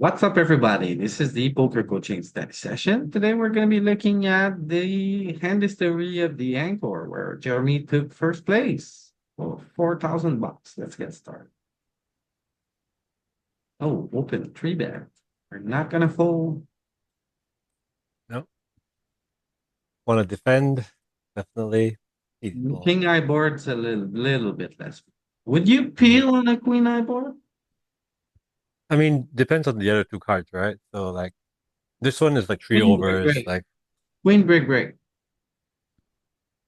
What's up, everybody? This is the poker coaching study session. Today, we're going to be looking at the hand history of the Encore, where Jeremy took first place for 4,000 bucks. Let's get started. Oh, open three bet. We're not going to fold. No, want to defend? Definitely. Easy ball. King eye board's a little bit less. Would you Mhm. peel on a queen eye board? I mean, depends on the other two cards, right? So like this one is like three Queen break overs, break. like Queen break break.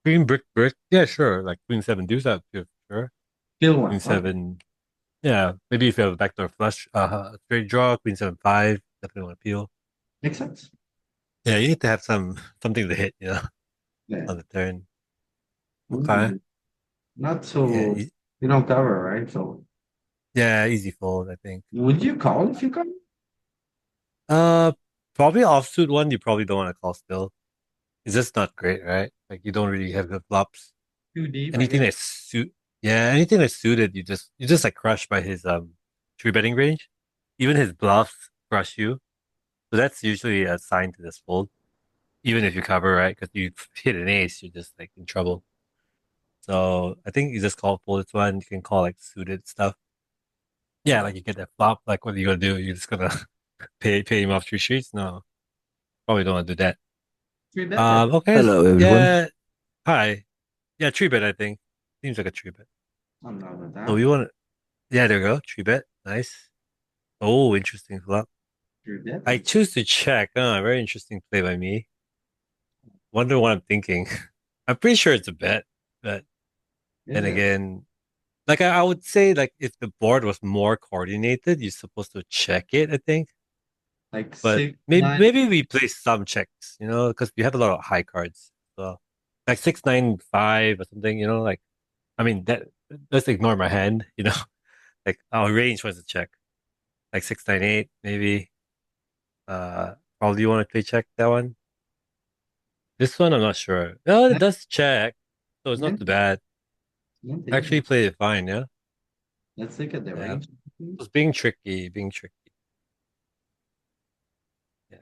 queen brick brick. Yeah, sure. Like queen seven deuce out too, sure. Peel Queen one. Okay. seven. Yeah, maybe if you have a backdoor flush, straight draw, queen seven five, definitely want to peel. Makes sense. Yeah, you need to have something to hit, Yeah. on the turn. Okay. Ooh, not Yeah, so, you don't cover, right? So, yeah, easy fold, I think. would you call if you cover? Uh, Probably offsuit one. You probably don't want to call still. It's just not great, right? Like you don't really have good flops. Too deep, I Anything guess. that's yeah, anything that's suited, you just like crushed by his three betting range. Even his bluffs crush you. So that's usually a sign to this fold. Even if you cover, right? Because you hit an ace, you're just like in trouble. So I think you just call fold this one. You can call like suited stuff. Yeah, like you get that flop. Like what are you gonna do? You're just gonna pay him off three streets? No, probably don't want to do that. Three bet it. Okay. Hello, everyone. Yeah. Hi. Yeah, tree bet, I think. Seems like a tree bet. I'm not with So that. we want to, yeah, there we go. Tree bet. Nice. Oh, interesting flop. Three bet I it. choose to check. Very interesting play by me. Wonder what I'm thinking. I'm pretty sure it's a bet, but Is then it? again, like I would say, like if the board was more coordinated, you're supposed to check it, I think. Like But six, maybe nine. maybe we play some checks, because we have a lot of high cards. So like 6 9 5 or something, like I mean that let's ignore my hand, like our range was a check. Like 6 9 8, maybe. Probably you want to play check that one? This one I'm not sure. No, it Nine, does check, so it's not nine, too bad. nine. Actually played it fine, yeah. Let's look at the Yeah. It range. was being tricky, being tricky. Yeah.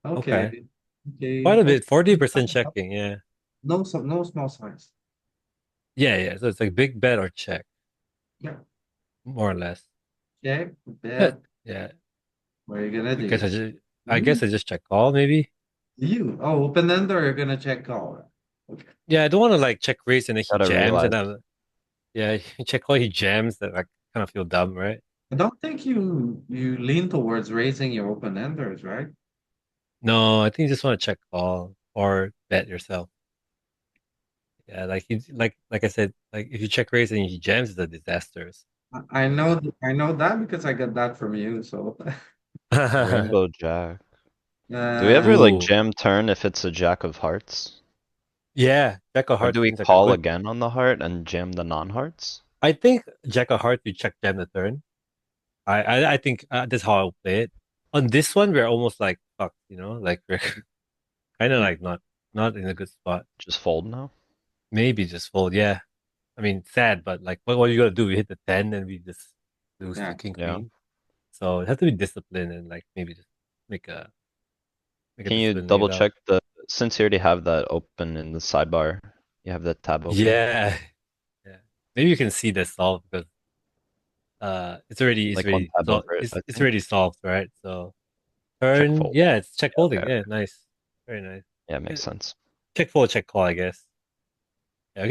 Okay. Okay. Okay. Quite a Okay. bit, 40% checking, yeah. No, no small size. Yeah, yeah. So it's like big bet or check, Yeah. more or less. Check, But bet. yeah, What are you gonna I guess do? I just I Hmm? guess I just check call maybe. You. Oh, open end or you're gonna check call. Okay. Yeah, I don't want to like check raise and then he Gotta jams realize. and I'm yeah, check call he jams that I kind of feel dumb, right? I don't think you lean towards raising your open enders, right? No, I think you just want to check call or bet yourself. Yeah, like like I said, like if you check raise and he jams, it's a disaster. So I know that because I got that from you. So, Rainbow Jack. Do we ever like ooh, jam turn if it's a Jack of Hearts? yeah, Jack of Or Hearts do we seems like a call good. again on the heart and jam the non-hearts? I think Jack of Hearts you check jam the turn. I think that's how I'll play it. On this one, we're almost like fucked, like we're kind of yeah. like not in a good spot. Just fold now? Maybe just fold. Yeah, I mean sad, but like what are you gonna do? We hit the 10 and we just lose to Yeah. king Yeah. queen. So it has to be disciplined and like maybe just make a make a Can you disciplined lay double down. check since you already have that open in the sidebar, you have that tab open? Yeah, yeah. Maybe you can see the solve because it's Like one already tab so over it, it's I it's think. already solved, right? So Check turn, fold. yeah, it's check Yeah, okay, folding. Yeah, okay. nice, very nice. Yeah, Yeah, makes sense. check fold, check call, I guess. Yeah,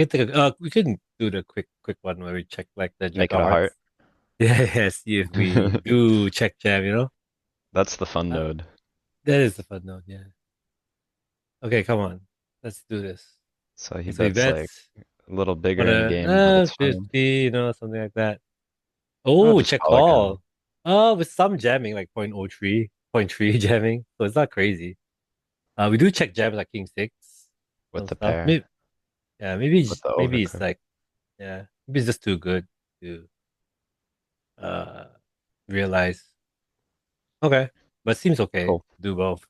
we can do the quick one where we check like the jack Make it of a heart. hearts. Yeah, yeah, see if we do check jam. That's the fun Uh, node. that is the fun note. Yeah. Okay, come on, let's do this. So he Okay, so we bets bet like a little bigger what in a game, but it's fine. 50, something like that. I'll Oh, just check call again. call. With some jamming, like 0.03, 0.3 jamming. So it's not crazy. We do check jams like King Six, With some the stuff. pair. Maybe, yeah, maybe With the maybe it's overcard. like, yeah, maybe it's just too good to uh realize. Okay, but seems okay. Cool. Do both.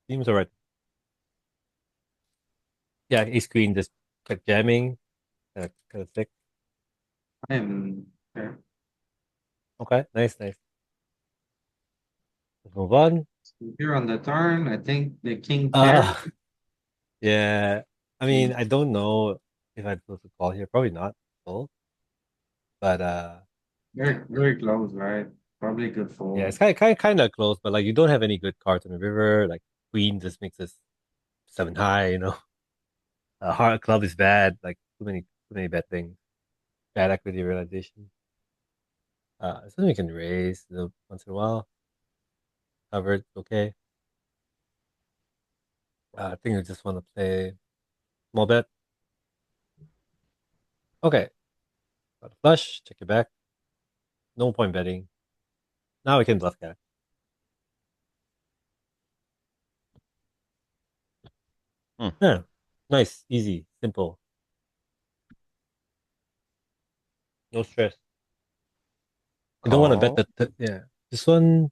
Seems alright. Yeah, Ace Queen just check jamming, kind of thick. I am. Okay. Okay, nice, nice. Move on. Here on the turn, I think the king pair. Uh, yeah. I mean, I don't know if I'm supposed to call here. Probably not. Full. But Very, very close, right? Probably good yeah, fold. it's kind of close. But like, you don't have any good cards on the river. Like queen just makes us seven high. Heart club is bad. Like too many bad things. Bad equity realization. Something we can raise once in a while. Covered, okay. I think I just want to play small bet. Okay, got a flush. Check your back. No point betting. Now we can bluff catch. Hmm. Yeah, nice, easy, simple. No stress. You don't want to bet Call. that. Yeah, this one.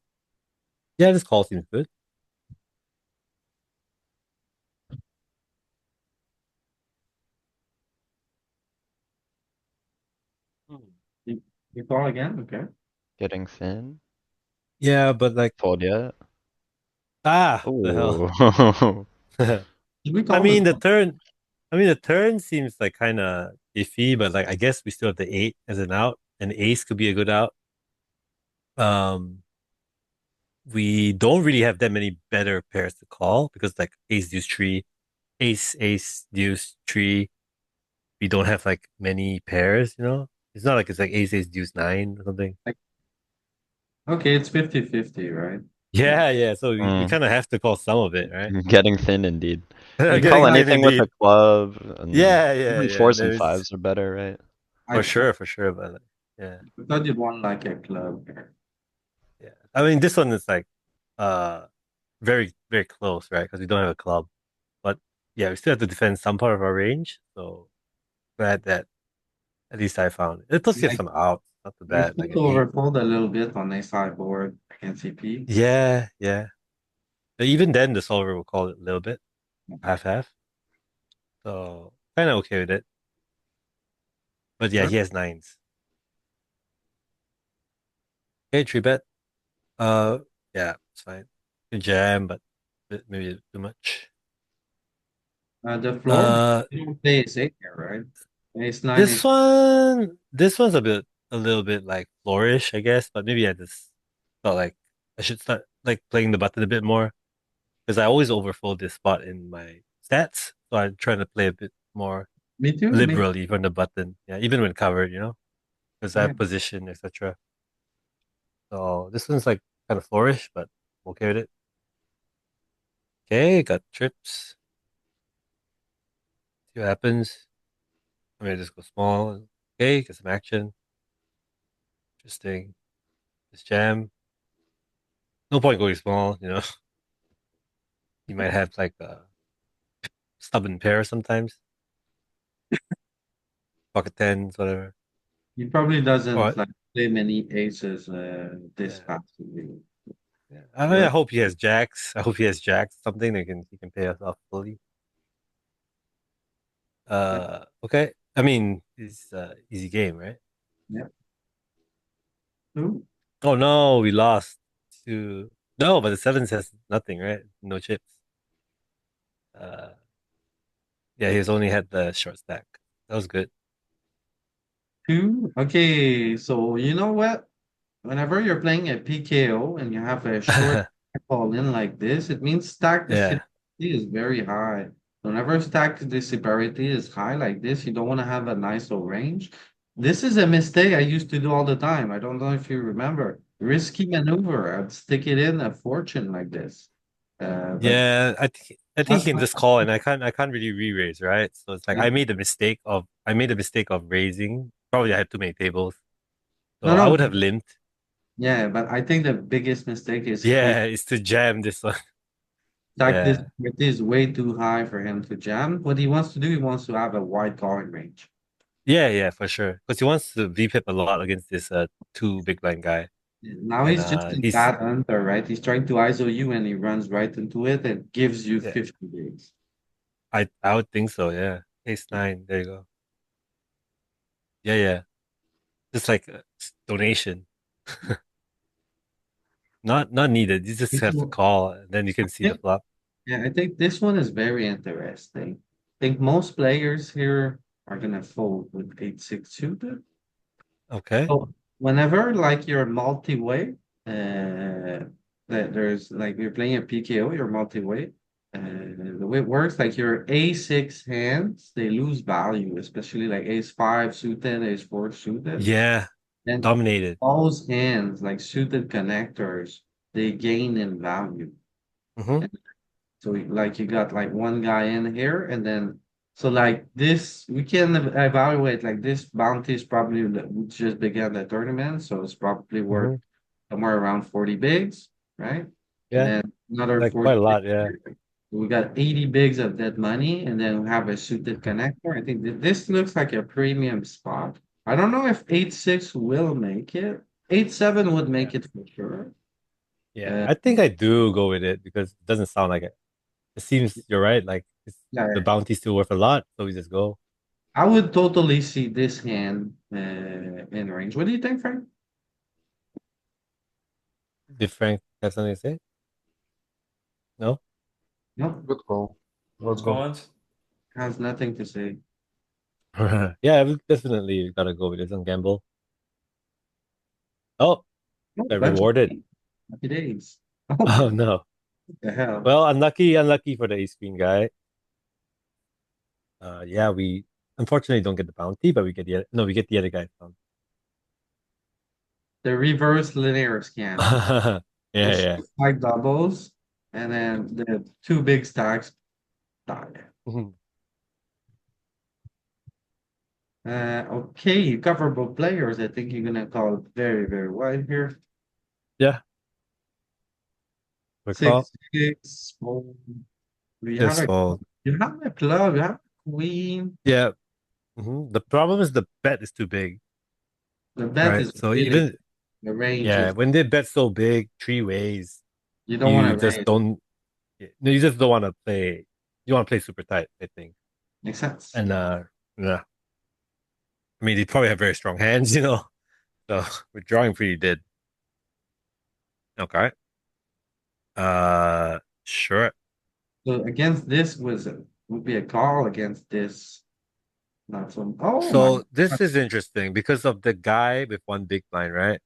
Yeah, this call seems good. Hmm. You, you call again? Okay. Getting thin. Yeah, but like, Fold yet? the hell. Ooh. Did we I call the mean, the flop? turn. I mean, the turn seems like kind of iffy, but like, I guess we still have the eight as an out, and ace could be a good out. Um, we don't really have that many better pairs to call because like ace deuce tree, ace deuce tree. We don't have like many pairs. It's not like it's like ace deuce nine or something. Like, okay, it's 50-50, right? Yeah. Yeah. So we Mm. kind of have to call some of it, right? Getting thin indeed. You can call Getting thin anything with a indeed. club, and Yeah. even Yeah. fours and There's fives are better, right? I, I for sure, but like, yeah, thought you won like a club here. yeah. I mean, this one is like uh very very close, right? Because we don't have a club, but yeah, we still have to defend some part of our range. So glad that at least I found it. Plus, you have Like, some outs, not too you're bad, like supposed an to eight. overfold a little bit on a sideboard against CP. Yeah. But even then, the solver will call it a little bit, half half. So kind of okay with it. But yeah, Sure. he has nines. Okay, three bet. Uh, yeah, it's fine. Good jam, but maybe too much. The floor, Uh, you don't play ace eight here, right? Ace nine, this ace. one, this one's a little bit like flourish, I guess. But maybe I just felt like I should start like playing the button a bit more because I always overfold this spot in my stats. So I'm trying to play a bit more Me too. Me. liberally from the button. Yeah, even when covered, because I Yeah. have position, etc. So this one's like kind of flourish, but I'm okay with it. Okay, got trips. See what happens. I mean, just go small. Okay, get some action. Interesting. This jam. No point going small. You might have like a stubborn pair sometimes. Pocket tens, whatever. He probably doesn't Or like play many aces this yeah, passively. yeah. I mean, I hope he has jacks. I hope he has jacks. Something that he can pay us off fully. Okay. I mean, it's easy game, right? Yeah. Ooh, Oh no, we lost to no, but the sevens has nothing, right? No chips. Uh, yeah, he's only had the short stack. That was good. two. Okay, so you know what? Whenever you're playing a PKO and you have a short fall in like this, it means stack Yeah, disparity is very high. Whenever stack disparity is high like this, you don't want to have a nice low range. This is a mistake I used to do all the time. I don't know if you remember. Risky maneuver. I'd stick it in a fortune like this. But yeah. I think he not, can just call, and I can't really re-raise, right? So it's like yeah. I made a mistake of raising. Probably I had too many tables, so No, I no. would have limped. Yeah, but I think the biggest mistake is Yeah, it's to jam this one. stack Yeah, disparity is way too high for him to jam. What he wants to do, he wants to have a wide calling range. yeah, for sure. Because he wants to VPip a lot against this two big blind guy, Now and he's just a he's bad hunter, right? He's trying to ISO you and he runs right into it and gives you yeah. 50 bigs. I would think so. Yeah, ace nine. There you go. Yeah. Just like donation. Not needed. You just This have to one- call, and then you I can see the think, flop. yeah, I think this one is very interesting. I think most players here are gonna fold with 8-6 suited. Okay. So whenever like you're multi-way, that there's like you're playing a PKO, you're multi-way. The way it works, like your A6 hands, they lose value, especially like ace 5 suited, ace 4 suited. Yeah, And dominated. those hands, like suited connectors, they gain in value. Mm-hmm. And so like you got like one guy in here, and then so like this, we can evaluate like this bounty is probably we just began the tournament, so it's probably worth Mm-hmm. somewhere around 40 bigs, right? And Yeah, then another like quite 40 a lot. bigs Yeah. here. We got 80 bigs of that money, and then we have a suited connector. I think this looks like a premium spot. I don't know if 8-6 will make it. 8-7 would Yeah. make it for sure. Yeah. Uh, I think I do go with it because it doesn't sound like it. It seems you're right. Like the yeah, bounty's still worth a lot, so we just go. I would totally see this hand in range. What do you think, Frank? Did Frank have something to say? No? No, Good call. Let's go. Comment? has nothing to say. Yeah, we definitely gotta go with this on gamble. Oh, No, got lucky rewarded. days. Lucky days. Oh my, Oh what no. the hell? Well, unlucky for the ace queen guy. Yeah, we unfortunately don't get the bounty, but we get the no, we get the other guy's bounty. The reverse linear scam. Yeah, It's yeah. 5 doubles, and then the two big stacks die. Mhm. Okay, you cover both players. I think you're gonna call it very, very wide here. Yeah, good call. 6-6. Oh, we have Just a fold. you have a club, you have a queen. Yeah. The problem is the bet is too big, The bet right? is So really even the range yeah, is when they bet so big, three ways, you don't you want to just raise. don't. No, you just don't want to play. You want to play super tight, I think. Makes sense. And yeah, I mean, they probably have very strong hands, you know. So withdrawing pretty dead. Okay. Sure. So against this would be a call against this. Not so. Oh my So this God. is interesting because of the guy with one big blind, right?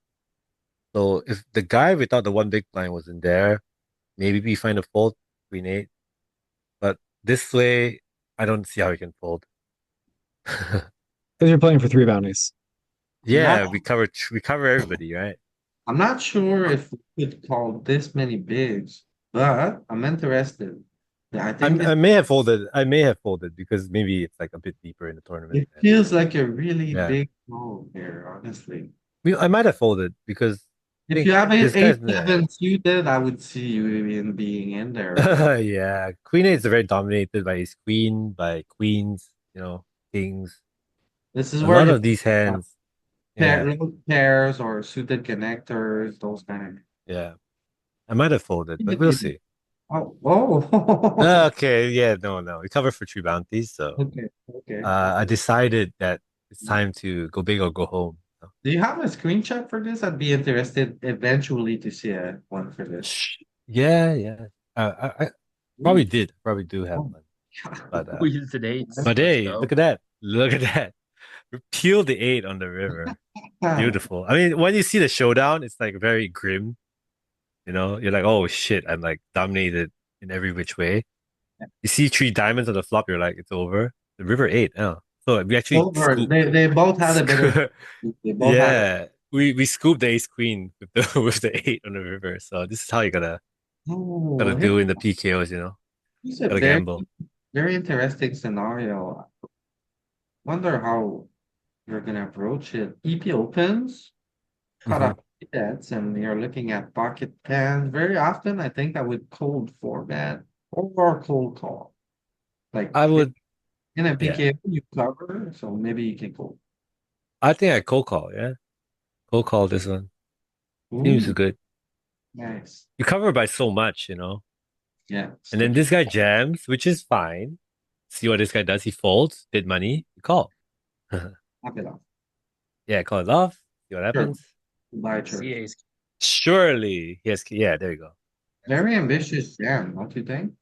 So if the guy without the one big blind was in there, maybe we find a fold, queen eight. But this way, I don't see how we can fold. Because you're playing for three bounties. I'm not. Yeah, we cover everybody, right? I'm not sure if we could call this many bigs, but I'm interested. Yeah, I think I may have folded. I may have folded because maybe it's like a bit deeper in the tournament. it And feels like a really yeah, big call here, honestly. I might have folded because I If think you have this an guy's 8-7 suited, I would see you in being in there, but yeah, queen eight is very dominated by his queen, by queens, kings. this is A where lot you of these uh, hands, yeah, little pairs or suited connectors, those kind yeah. I might have folded, but we'll of. see. Oh, oh, Okay, yeah, no. We covered for three bounties, so okay, okay. I decided that it's time to go big or go home. Do you have a screenshot for this? I'd be interested eventually to see a one for this. Yeah, yeah. I Ooh, probably do have oh, one. But Wheels to dates. but Let's hey, go. look at that. Look at that. Peel the eight on the river. Beautiful. I mean, when you see the showdown, it's like very grim. You're like, oh shit, I'm like dominated in every which way. You see three diamonds on the flop, you're like, it's over. The river eight. Oh. So we actually over. scoop. They both had a better. scoop They both had a. yeah. We scooped the ace queen with the with the eight on the river. So this is how you gotta Oh, do in the PKOs. here's a Gotta very, gamble. very interesting scenario. Wonder how you're gonna approach it. EP opens, cut Mhm. off bets, and you're looking at pocket pans. Very often, I think I would cold four bet or cold call. Like I would, in a yeah. PKO, you cover, so maybe you can cold. I think I cold call, yeah. Cold call this one. Seems Ooh, good. nice. You cover by so much. Yeah, And then sticky. this guy jams, which is fine. See what this guy does. He folds, bid money, you call. Knock it off. Yeah, call it off. See what Sure. happens. Bye, See church. ace Surely. Yes, yeah, there you go. Very ambitious jam, don't you think?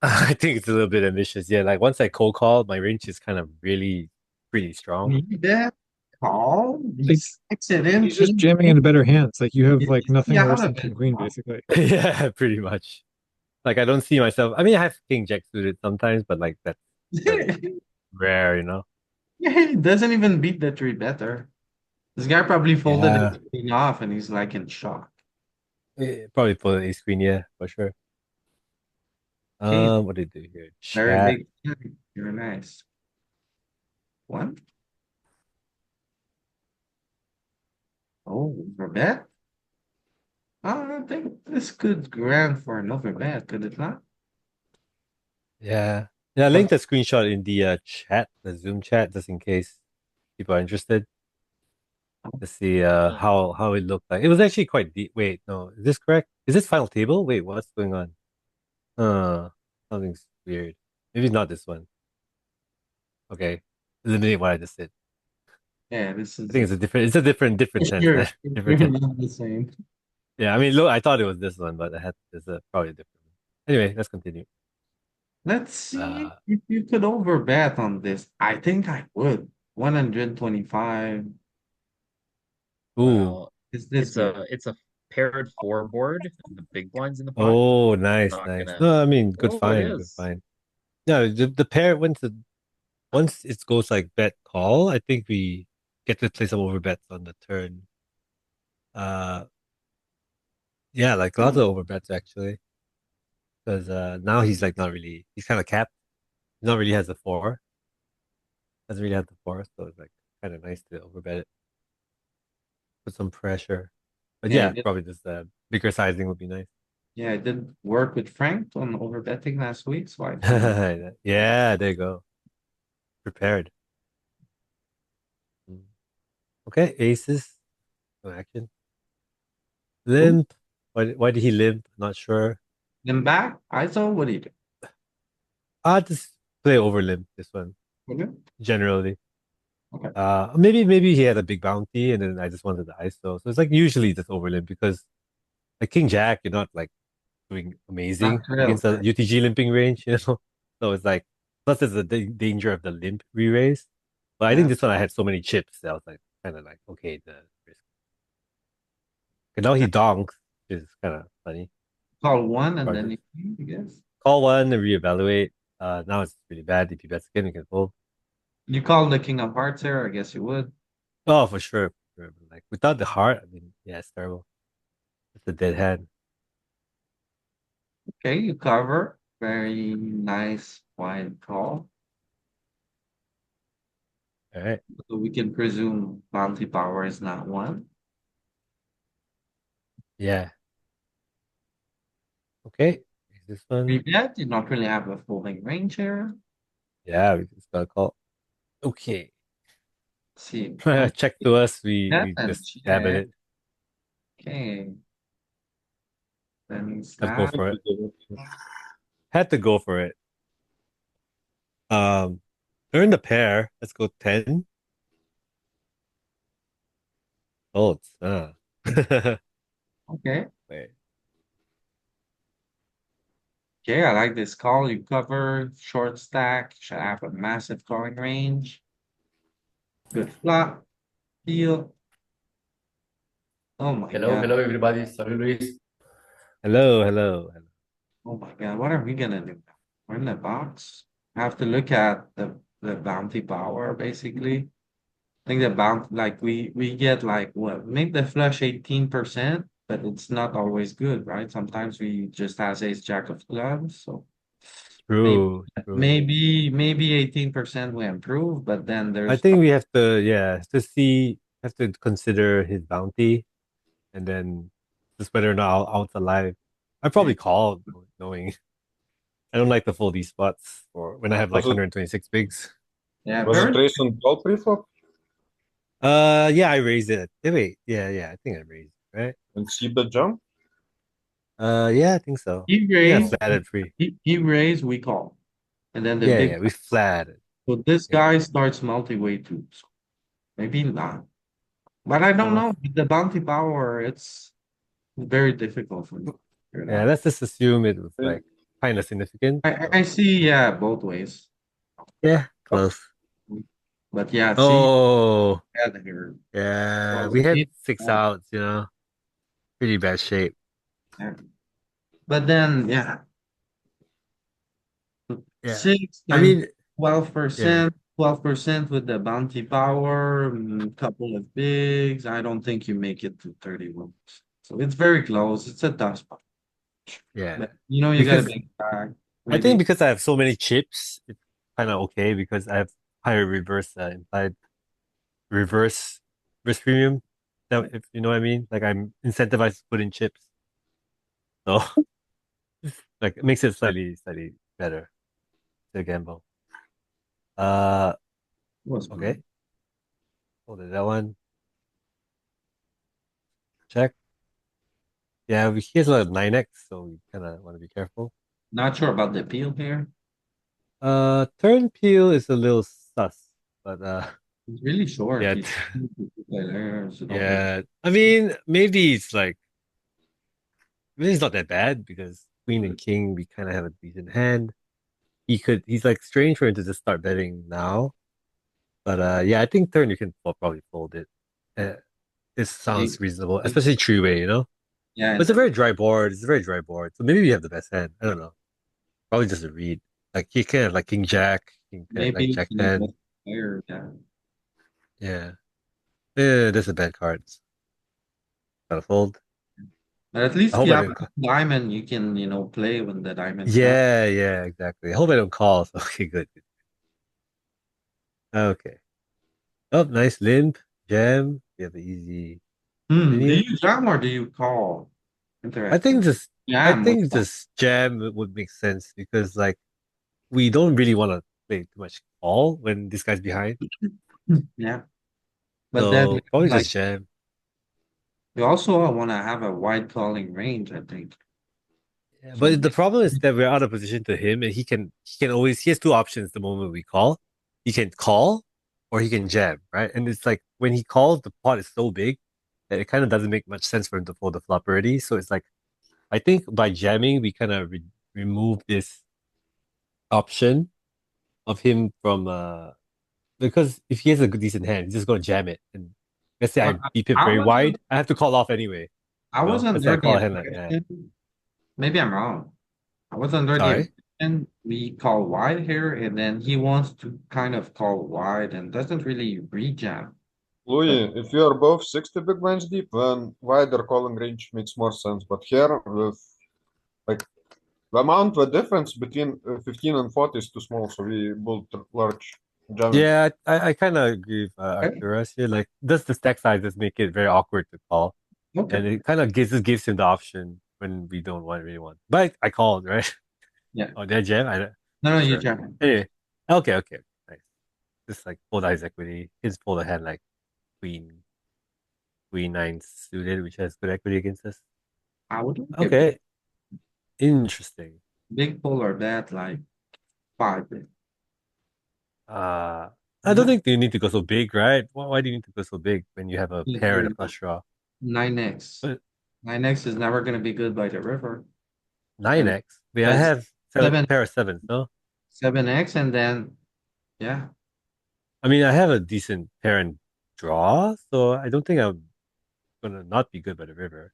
I think it's a little bit ambitious. Yeah, like once I cold call, my range is kind of really pretty strong. You bet. Call Like these excellent he's just king. jamming into better hands. Like you have like nothing Yeah, worse out than of king it. queen, basically. Yeah, pretty much. Like I don't see myself. I mean, I have king jack suited sometimes, but like that's very rare, you know? Yeah, he doesn't even beat the three better. This guy probably folded Yeah. it queen off and he's like in shock. Probably for the ace queen, yeah, for sure. Okay, What did they do here? very Chat. big. You're nice. One. Oh, for bet? I don't think this could grant for another bet, could it not? Yeah. Yeah, I But linked a screenshot in the chat, the Zoom chat, just in case people are interested to see how it looked like. It was actually quite deep. Wait, no, is this correct? Is this final table? Wait, what's going on? Something's weird. Maybe not this one. Okay. Eliminate what I just did. yeah, this I is think a it's a different tense, sure. man. Different You're tense. not the same. Yeah, I mean, look, I thought it was this one, but I had there's a probably a different one. Anyway, let's continue. Let's see Uh, if you could overbet on this. I think I would. 125. ooh. Well, Is this good? it's a paired four board. The big blind's in the pot. Oh, I'm nice, not nice. gonna. No, I mean, good Oh, it find, good is. find. No, the pair once it goes like bet call, I think we get to play some over bets on the turn. Uh, yeah, like lots of over bets actually, because now he's like not really, he's kind of capped. He not really has a four, doesn't really have the four, so it's like kind of nice to overbet it, put some pressure. But Yeah, yeah, probably just bigger sizing would be nice. yeah, I did work with Frank on overbetting last week, so I kind of Yeah, there you go. Prepared. Mm. Okay, aces, no action. Limp. Why did he limp? Not sure. then back. I saw what he did. I'll just play over limp this one, Okay. generally. Okay. Maybe he had a big bounty and then I just wanted the ISO. So it's like usually just over limp because like King Jack, you're not like doing Not amazing thrilled. against the UTG limping range, you know? So it's like plus there's the danger of the limp re-raise. But I think Yeah. this one I had so many chips that I was like kind of like, okay, the risk. And now he donks, which is kind of funny. Call one and Or then just you, I guess. call one and reevaluate. Now it's really bad. If you bet again, you can fold. You call the king of hearts here, I guess you would. Oh, for sure. For sure. But, like without the heart, I mean, yeah, it's terrible. It's a dead hand. Okay, you cover. Very nice wide call. All right. So we can presume bounty power is not one. Yeah. Okay. Is this We one? bet you not really have a folding range here. Yeah, we just got a call. Okay. See, Check to us. bet We and just stab at check. it. Okay, then Let's go snap. for it. Had to go for it. Um, earn the pair. Let's go 10. Folds. Okay, Wait. okay, I like this call. You cover short stack. Should have a massive calling range. Good flop. Deal. Oh my Hello, god. hello everybody. Sorry, Luis. Hello, hello, hello. Oh my god. What are we gonna do? We're in the box. Have to look at the bounty power basically. I think the bounty like we get like what make the flush 18%, but it's not always good, right? Sometimes we just has ace jack of clubs. So maybe True, true. maybe 18% we improve, but then I there's think we have to, yeah, to see, have to consider his bounty and then just whether or not out's alive. I yeah. probably call knowing I don't like the full D spots or when I have like Was it 126 bigs. Yeah, was it Bert. raised on call preflop Yeah, I raised it. Wait, yeah, I think I raised it, right? and see the jump? Yeah, I think so. He Yeah, raised, flatted free. he raised, we call. And then the Yeah, big, we flatted. so this Yeah. guy starts multi-way too. So maybe not. But I don't Uh, know. The bounty power, it's Very difficult for me. to figure it Yeah, out. let's just assume it was Yeah. like kind of significant. I see, yeah, both ways. Yeah, close. But yeah, see, Oh, had here. yeah, Well, we had it- 6 outs, pretty bad shape. yeah. But then, yeah, Yeah, six I times mean, twelve yeah, percent, 12% with the bounty power, couple of bigs. I don't think you make it to 31. So it's very close. It's a tough spot. yeah. But you got a Because big back, I think maybe. because I have so many chips, it's kind of okay because I have higher reverse implied reverse risk premium. Now, if you know what I mean, like I'm incentivized to put in chips, so like it makes it slightly better to gamble. Uh, Was okay, fine. hold it, that one. Check. Yeah, he has a 9x, so we kind of want to be careful. Not sure about the peel here. Turn peel is a little sus, but It's really short. yeah, He's players, yeah. I mean, maybe it's not that bad because queen and king, we kind of have a decent hand. He's like strange for him to just start betting now. But yeah, I think turn you can probably fold it. Uh, this sounds reasonable, especially three way, Yeah, But it's it's a very dry board. It's a very dry board. So maybe you have the best hand. I don't know. Probably just a read. Like he can have like king jack, king ten, like maybe jack in a best 10. player. Yeah. Yeah. Yeah, that's a bad card. Gotta fold. But at I least hope you I have don't. a diamond, you can, play when the diamond's down. Yeah, exactly. I hope I don't call. So, okay, good. Okay. Oh, nice limp. Jam. You have an easy Do continue. you jam or do you call? I Interesting. think just I Jam, think just jam would make sense because like we don't really want to play too much call when this guy's behind. yeah. But then, So probably like, just jam. you also want to have a wide calling range, I think. Yeah, So, but the problem is that we're out of position to him, and he has two options the moment we call. He can call or he can jam, right? And it's like when he calls, the pot is so big that it kind of doesn't make much sense for him to fold the flop already. So it's like I think by jamming we kind of remove this option of him from because if he has a good decent hand, he's just gonna jam it. And let's say but I beep him I very was, wide, I have to call off anyway. I was Let's say I under the call a hand like that. impression, maybe I'm wrong. I was under the Sorry. impression we call wide here, and then he wants to kind of call wide and doesn't really re-jam. Louis, if you are both 60 big blinds deep, then wider calling range makes more sense. But here, with like the difference between 15 and 40 is too small, so we built large jamming. Yeah, I kind of agree with Okay. Arcturus here. Like, does the stack sizes make it very awkward to call, Okay. and it kind of gives him the option when we don't really want. But I called, right? Yeah. Oh, did I jam? I don't. No, you Sure. jam. Anyway, okay, nice. Just like full dice equity. His full hand like queen nine suited, which has good equity against us. I would like a Okay, interesting. big polar bet like 5. I don't think you need to go so big, right? Why do you need to go so big when you have a pair and a flush draw? 9x. But 9x is never gonna be good by the river. And 9x. Wait, I that's have seven pair of sevens, no? 7x and then yeah. I mean, I have a decent pair and draw, so I don't think I'm gonna not be good by the river.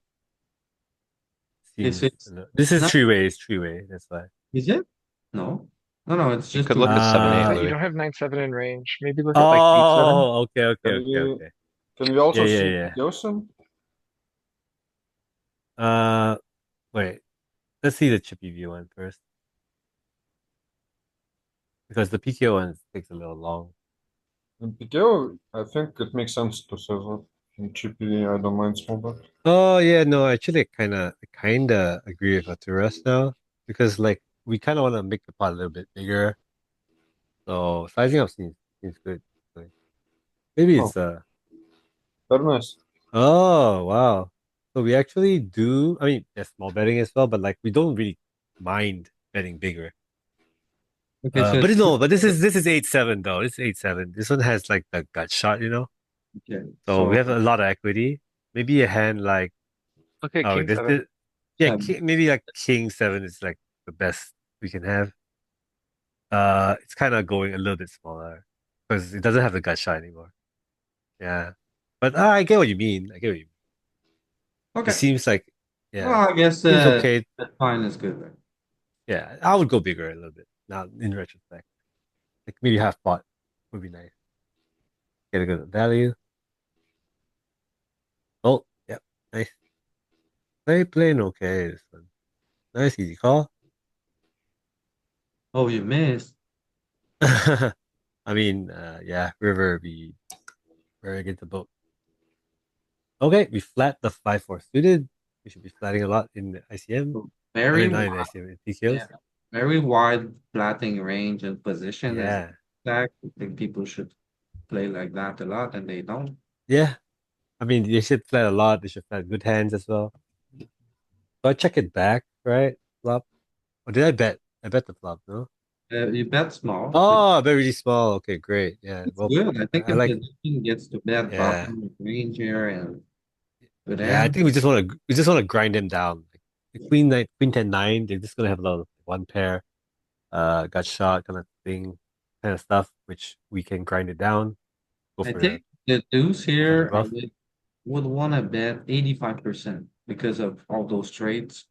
Is Seems it this is not three way. That's why. is it? No. No, it's You just could two. look at 7-8, Uh You Louis. don't have 9-7 in range. Maybe look at like 8-7. oh, Can we, okay. can we also see Yeah. Yosin? Uh, wait. Let's see the chippy view one first because the PKO one takes a little long. In PKO, I think it makes sense to say that. In GP, I don't mind small bet. Oh yeah, no, actually, I kinda agree with Arturus now because like we kind of want to make the pot a little bit bigger. So sizing up seems good. Like, maybe Oh, it's very nice. oh wow. So we actually do. I mean, there's small betting as well, but like we don't really mind betting bigger. Okay, so But no, but this is 8-7 though. It's 8-7. This one has like the gut shot. okay. So we So have a lot of equity. Maybe a hand like Okay, Oh, king this, seven. this yeah, Seven. maybe like king seven is like the best we can have. It's kind of going a little bit smaller because it doesn't have the gut shot anymore. Yeah, but I get what you mean. I get what you mean. It Okay. seems like, yeah, Well, I guess seems okay. that fine is good then. Yeah, I would go bigger a little bit now in retrospect. Like maybe half pot would be nice. Get a good value. Oh, yep, nice. Very plain, okay. This one. Nice, easy call. Oh, you missed. I mean, yeah, river be very against the boat. Okay, we flat the 5-4 suited. We should be flatting a lot in the ICM. I Very mean, not in wide, ICM, in PKOs. yeah, very wide flatting range and position as Yeah, stack. I think people should play like that a lot, and they don't. yeah. I mean, they should flat a lot. They should flat good hands as well. So I check it back, right? Flop. Or did I bet? I bet the flop, no? You bet small, which Oh, I bet really small. Okay, great. Yeah, is well good. played. I think I if like. position gets to bet Yeah, bottom of range here and good yeah. I end, think we just want to grind them down. Like the queen nine, queen 10-9. They're just gonna have a lot of one pair, gut shot kind of thing, kind of stuff, which we can grind it down. Go I for the think the deuce go for the here, I bluff. would want to bet 85% because of all those trades.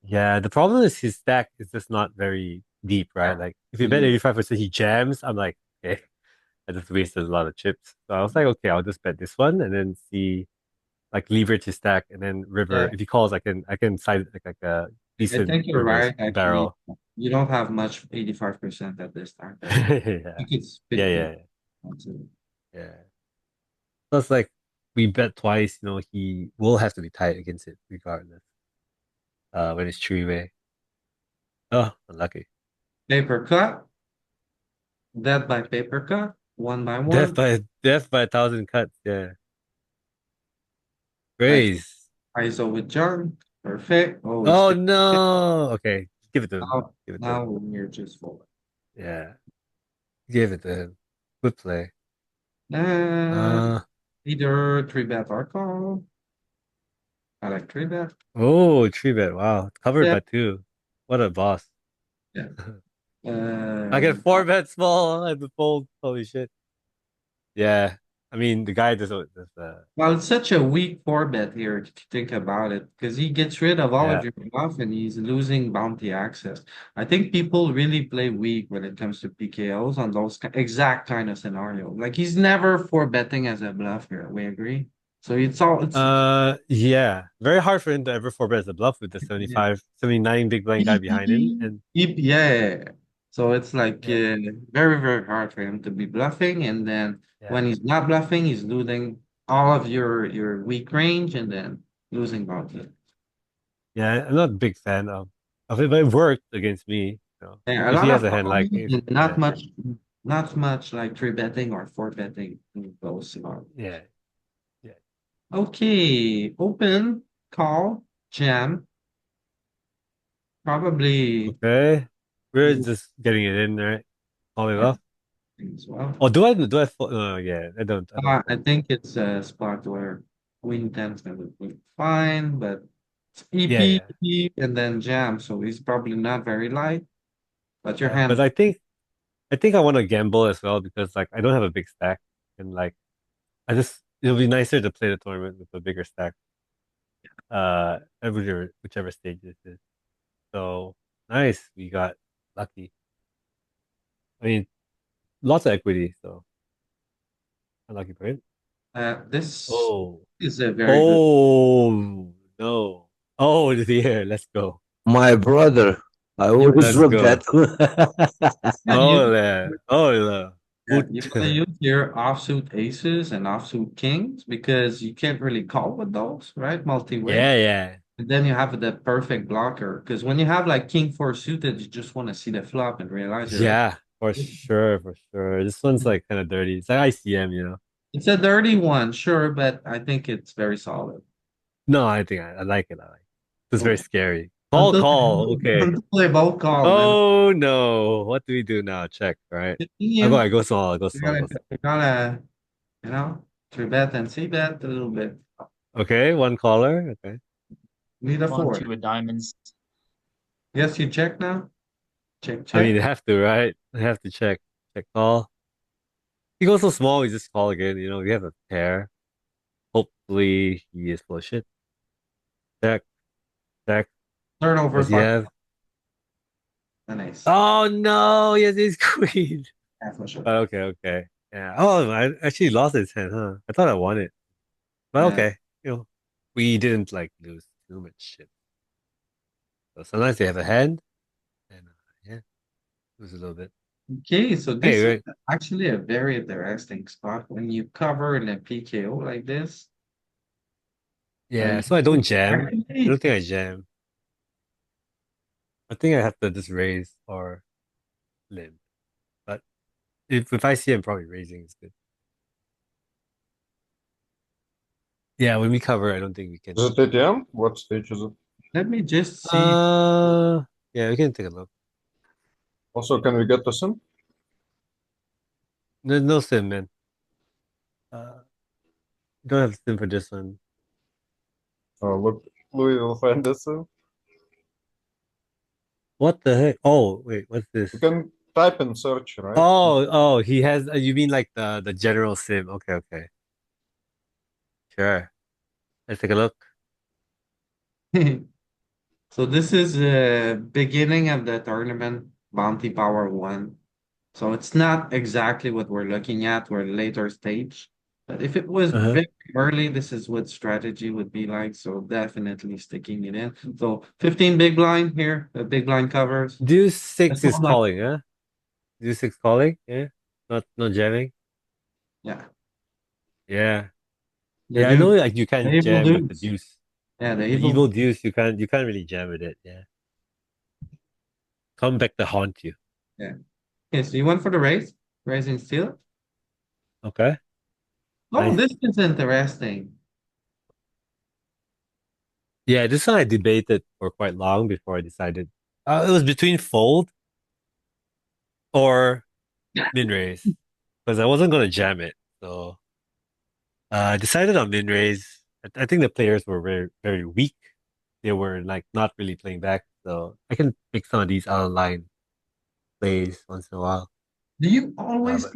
Yeah, the problem is his stack is just not very deep, right? Like if you bet Mm, 85%, he jams. I'm like, okay, I just wasted a lot of chips. So I was like, okay, I'll just bet this one and then see like leverage his stack and then river. yeah, If he calls, I can side like a I decent think you're reverse right. Actually, barrel. you don't have much 85% at this time. I Yeah, think it's yeah, 50. yeah, yeah. Plus, like we bet twice, he will have to be tight against it regardless. When it's three-way. Oh, unlucky. Paper cut, death by paper cut, one by Death one. by death by 1,000 cuts. Yeah. I Raise. ISO with John. Perfect. Oh, he's Oh still no. Okay. Give it to him. now. Give it to Now him. we're just full. Yeah. Give it to him. Good play. Uh, Uh either three bet or call. I like three bet. oh, three bet. Wow. Covered Yeah, by two. What a boss. yeah. I get four bet small at the fold. Holy shit. Yeah. I mean the guy just Well, it's such a weak four bet here if you think about it, because he gets rid of all of yeah. your bluff and he's losing bounty access. I think people really play weak when it comes to PKOs on those exact kind of scenario. Like he's never four betting as a bluff here. We agree. So it's Yeah. Very hard for him to ever four bet as a bluff with the yeah. 75, 79 big blind guy behind him. And Yeah. So it's like yeah. very, very hard for him to be bluffing. And then Yeah. when he's not bluffing, he's losing all of your weak range and then losing bounty. Yeah, I'm not a big fan of it, but it worked against me. Yeah, a If he lot has of a hand like calling if and yeah, not much like three betting or four betting in those scenarios. yeah, yeah. Okay, open, call, jam, probably Okay. We're move just getting it in, right? Calling it yeah, off. as well. Oh, do I fold? No, yeah, I don't I fold. think it's a spot where Queen 10 is gonna be fine, but it's Yeah, EP, yeah. and then jam, so he's probably not very light, but your Yeah. But hand, I think I want to gamble as well because like I don't have a big stack and like it'll be nicer to play the tournament with a bigger stack. At whichever stage this is. So nice, we got lucky. I mean, lots of equity, so unlucky for him. this Oh. is a very good. Oh no. Oh dear. Let's go. My brother, I You always Let's wrote go. that. can use Oh yeah. Oh yeah. Yeah, you want to use your offsuit aces and offsuit kings because you can't really call with those, right? Multi-way. Yeah, yeah. And then you have the perfect blocker because when you have like king four suited, you just want to see the flop and realize you're like, Yeah, for sure, for sure. This one's like kind of dirty. It's like ICM. it's a dirty one, sure, but I think it's very solid. No, I think I like it. I like it. It's very Okay. scary. Call, Until, call. Okay. until they both call, man. Oh no. What do we do now? Check, right? Continue. I go small, I go You small, I gotta, go small. you gotta, three bet and C bet a little bit. Okay, one caller. Okay. Need a Come on, four. two of diamonds. Yes, you check now? Check, I mean, check. they have to, right? They have to check. Check call. He goes so small, we just call again. You know, we have a pair. Hopefully he is full of shit. Check, check. Turnover What does he five. have? Nice. Oh no, he has his queen. Yeah, for sure. But okay, okay. Yeah. Oh, I actually lost his hand, huh? I thought I won it. But Yeah. okay. You know, we didn't like lose too much shit. So sometimes they have a hand and yeah, lose a little bit. Okay, so this Hey, is right. actually a very interesting spot when you cover in a PKO like this. Yeah, And so I don't jam. I actually, don't think I jam. I think I have to just raise or limp. But if I see him probably raising is good. Yeah, when we cover, I don't think we can. Is it ATM? What stage is it? let me just see. Uh, yeah, we can take a look. Also, can we get the sim? There's no sim, man. Don't have sim for this one. Oh, look, Louis will find the sim. What the heck? Oh, wait, what's this? You can type in search, right? Oh, he has. You mean like the general sim? Okay, okay, sure. Let's take a look. So this is the beginning of the tournament, Bounty Power 1. So it's not exactly what we're looking at. We're later stage. But if it was Uh-huh. very early, this is what strategy would be like. So definitely sticking it in. So 15 big blind here, the big blind covers. Deuce It's six is not like, calling, huh? Deuce six calling, yeah. Not jamming. yeah, Yeah, the yeah. I know, dude, like you the can't evil jam with the dudes. deuce. Yeah, the The evil. evil deuce, you can't really jam with it. Yeah, come back to haunt you. Yeah. Okay, so you went for the raise, raising steel. Okay, Oh, nice. this is interesting. Yeah, this one I debated for quite long before I decided. It was between fold or min raise because I wasn't gonna jam it. So I decided on min raise. I think the players were very very weak. They were like not really playing back, so I can pick some of these out of line plays once in a while. Do you always But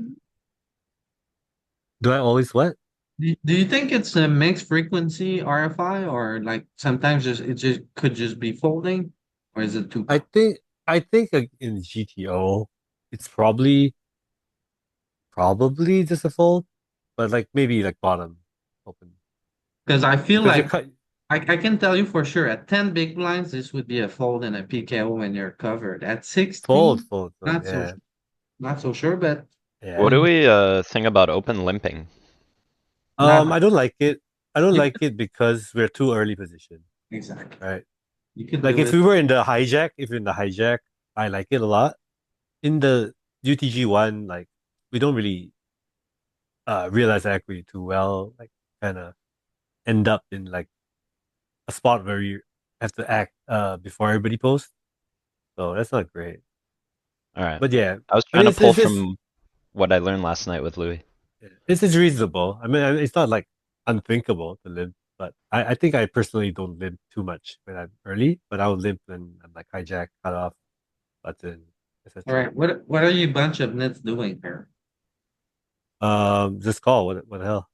do I always what? do you think it's a mixed frequency RFI or like sometimes it just could just be folding or is it too I think I think in GTO it's probably just a fold, but like maybe like bottom open because I feel because you're like cut I can tell you for sure at 10 big blinds this would be a fold and a PKO when you're covered. At 16, fold. not so Yeah, not so sure, but What yeah. do we think about open limping? not I don't like it. I don't like it because we're too early position, exactly. right? You could Like do if it. we were in the hijack, if you're in the hijack, I like it a lot. In the UTG one, like we don't really realize the equity too well. Like kind of end up in like a spot where you have to act before everybody posts. So that's not great. Alright. But yeah, I was I trying mean to pull it's from what I learned last night with Louis. this is reasonable. I mean it's not like unthinkable to limp, but I think I personally don't limp too much when I'm early, but I will limp when I'm like hijack, cut off, button, All etc. right. What are you bunch of nits doing here? Just call. What the hell?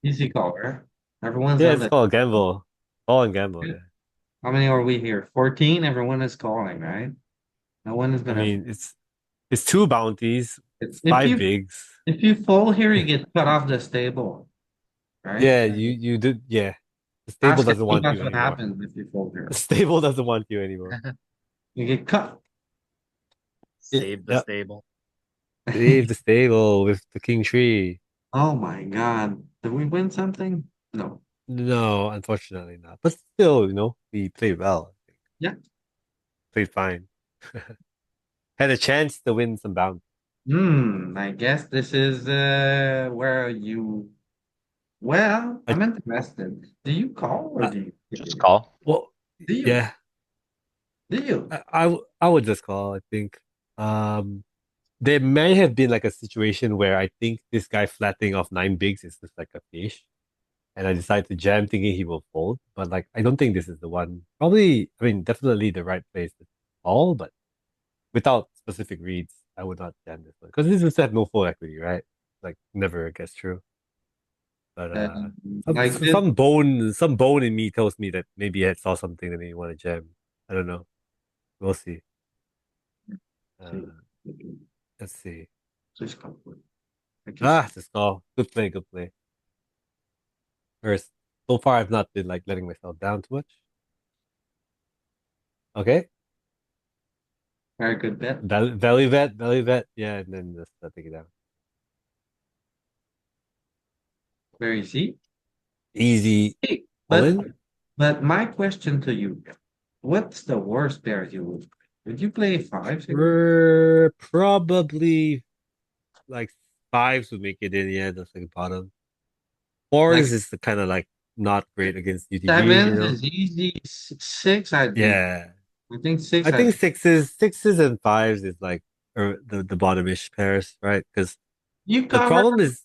Easy call, right? Everyone's Yeah, on it's the called gamble. Call and gamble. Yeah. how many are we here? 14? Everyone is calling, right? No one is I gonna mean, it's two bounties, it's if five you bigs. if you fold here, you get cut off the stable, right? Yeah, you did. Yeah, the stable Ask doesn't me want that's you what anymore. happens if you fold The here. stable doesn't want you anymore. You get cut. Save the Yep. stable. Save the stable with the king tree. Oh my God. Did we win something? No. No, unfortunately not. But still, we played well. I think. Yeah. Played fine. Had a chance to win some bounty. I guess this is where you well, I, I'm interested. Do you call or I do you Just call. well, do you? yeah. Do you? I would just call. I think. Um, there may have been like a situation where I think this guy flattening off nine bigs is just like a fish. and I decide to jam thinking he will fold. But like, I don't think this is the one. Probably, I mean, definitely the right place to call, but without specific reads, I would not jam this one because this is have no full equity, right? Like, never gets true. But Like this, some bone in me tells me that maybe I saw something that made me want to jam. I don't know. We'll see. Let's see. Please come with. It's a call. Good play, good play. First, so far I've not been like letting myself down too much. Okay, Very good bet. value bet, yeah, and then just take it down. Very easy. Easy. Hey, All but in. but my question to you, what's the worst pair you would play? Would you play five? We're probably like fives would make it in. Yeah, that's like bottom. Like Fours is the kind of like not great against UTG. seven is easy. Six, I'd be. Yeah, I think six. I think sixes and fives is like the bottomish pairs, right? Because You the cover. problem is,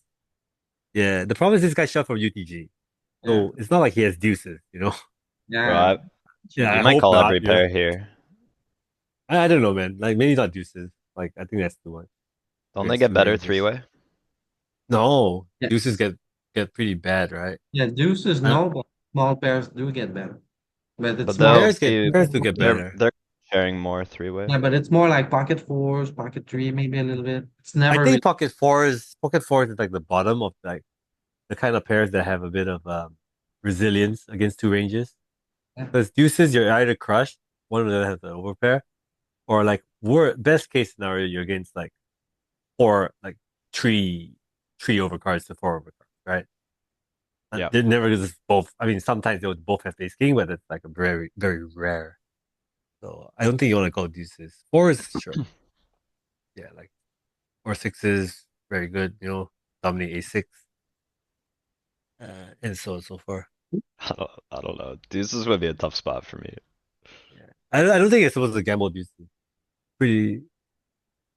yeah, the problem is this guy shot from UTG, Yeah. so it's not like he has deuces, you know. Bro, Yeah. Yeah, you I might hope call not. every pair here. I don't know, man. Like maybe not deuces. Like I think that's too much. Don't they Against get two better ranges. three-way? No, Yes. deuces get pretty bad, right? Yeah, deuces I- no, but small pairs do get better. But it's But more. Pairs do get better. they're sharing more three-way. Yeah, but it's more like pocket fours, pocket three, maybe a little bit. It's I never think really. pocket fours is like the bottom of like the kind of pairs that have a bit of resilience against two ranges. Yeah. Because deuces, you're either crushed, one of them has an overpair, or like best case scenario, you're against like four, like three overcards to four overcards, right? Yeah. They never just both. I mean, sometimes they would both have ace king, but it's like a very very rare. So I don't think you want to call deuces. Fours, sure, yeah, like or sixes, very good. You know, dominate a6, and so on and so forth. I don't know. Deuces would be a tough spot for me. Yeah. I don't think you're supposed to gamble deuces. Pretty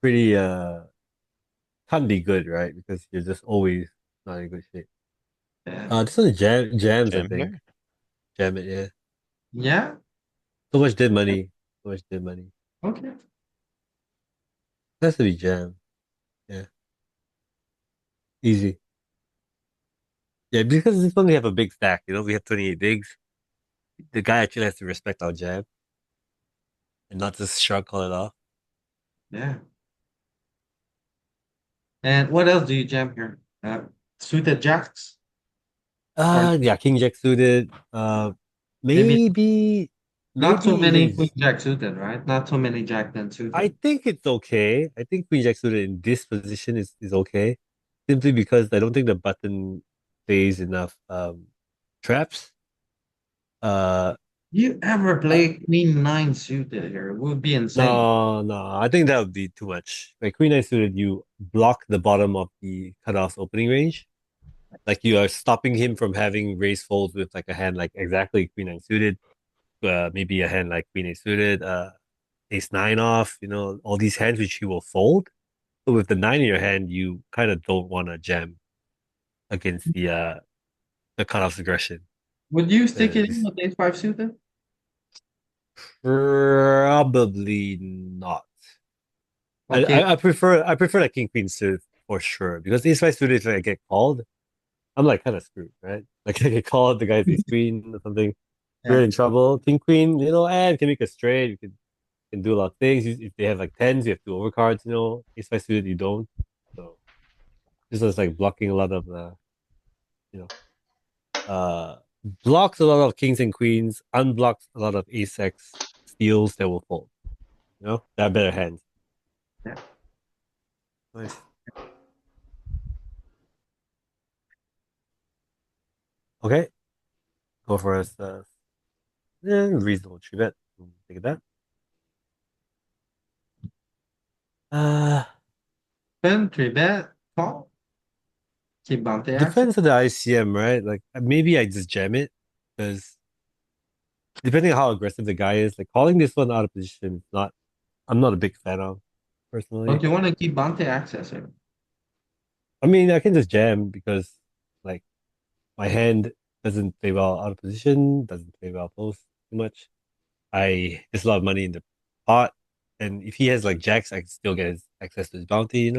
pretty can't be good, right? Because you're just always not in good shape. Yeah. This one jams, I Jam think. here? Jam it, yeah. Yeah. So much dead money. So much dead money. Okay. Has to be jam. Yeah. Easy. Yeah, because this one we have a big stack, you know, we have 28 bigs. The guy actually has to respect our jam and not just shrug call it off. Yeah. And what else do you jam here? Suited jacks. Yeah, King Jack suited. Maybe Maybe not so many even queen jack suited, right? Not so many jack ten suited. I think it's okay. I think Queen Jack suited in this position is okay. Simply because I don't think the button plays enough traps. Uh You ever play queen nine suited here? It would be insane. no, I think that would be too much. Like Queen Nine suited, you block the bottom of the cutoff's opening range. Like you are stopping him from having raise folds with like a hand like exactly Queen Nine suited, maybe a hand like Queen Eight suited, Ace Nine off, you know, all these hands which he will fold. So with the nine in your hand, you kind of don't want to jam against the cutoff's aggression. Would you stick it in This with ace five suited? probably not. Okay. I prefer like king queen suit for sure because ace five suited if I get called, I'm like kind of screwed, right? Like I get called, the guy's ace queen or something, we're Yeah. in trouble. King queen, you know, and can make a straight. You can do a lot of things. If they have like tens, you have two overcards. You know, ace five suited, you don't. So this is like blocking a lot of you know blocks a lot of kings and queens, unblocks a lot of ace x steals that will fold. You know, they are better hands. Yeah. Nice. Okay, go for us. Reasonable tree bet. Take that. Pen, three bet, call. Keep bounty access. Depends on the ICM, right? Like maybe I just jam it because depending on how aggressive the guy is, like calling this one out of position is not. I'm not a big fan of personally. Don't you want to keep bounty access here? I mean, I can just jam because like my hand doesn't play well out of position, doesn't play well post too much. There's a lot of money in the pot, and if he has like jacks, I can still get his access to his bounty.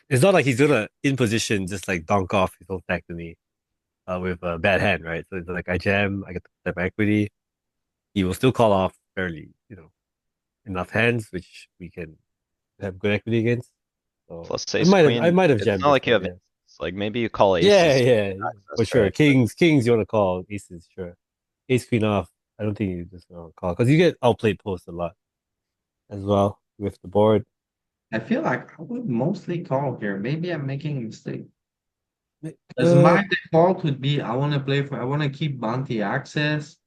It's not like he's gonna in position just like donk off his whole stack to me with a bad hand, right? So it's like I jam, I get to step my equity. He will still call off fairly, enough hands which we can have good equity against. So Plus I ace might have I queen. might have It's jammed not this like you one, have yeah. aces. Like maybe you call Yeah, aces. yeah, for Access, sure. right? Kings, you want to call aces, sure. Ace queen off. I don't think you just want to call because you get outplayed post a lot as well with the board. I feel like I would mostly call here. Maybe I'm making a mistake. Because Uh, my default would be I want to play for I want to keep bounty access.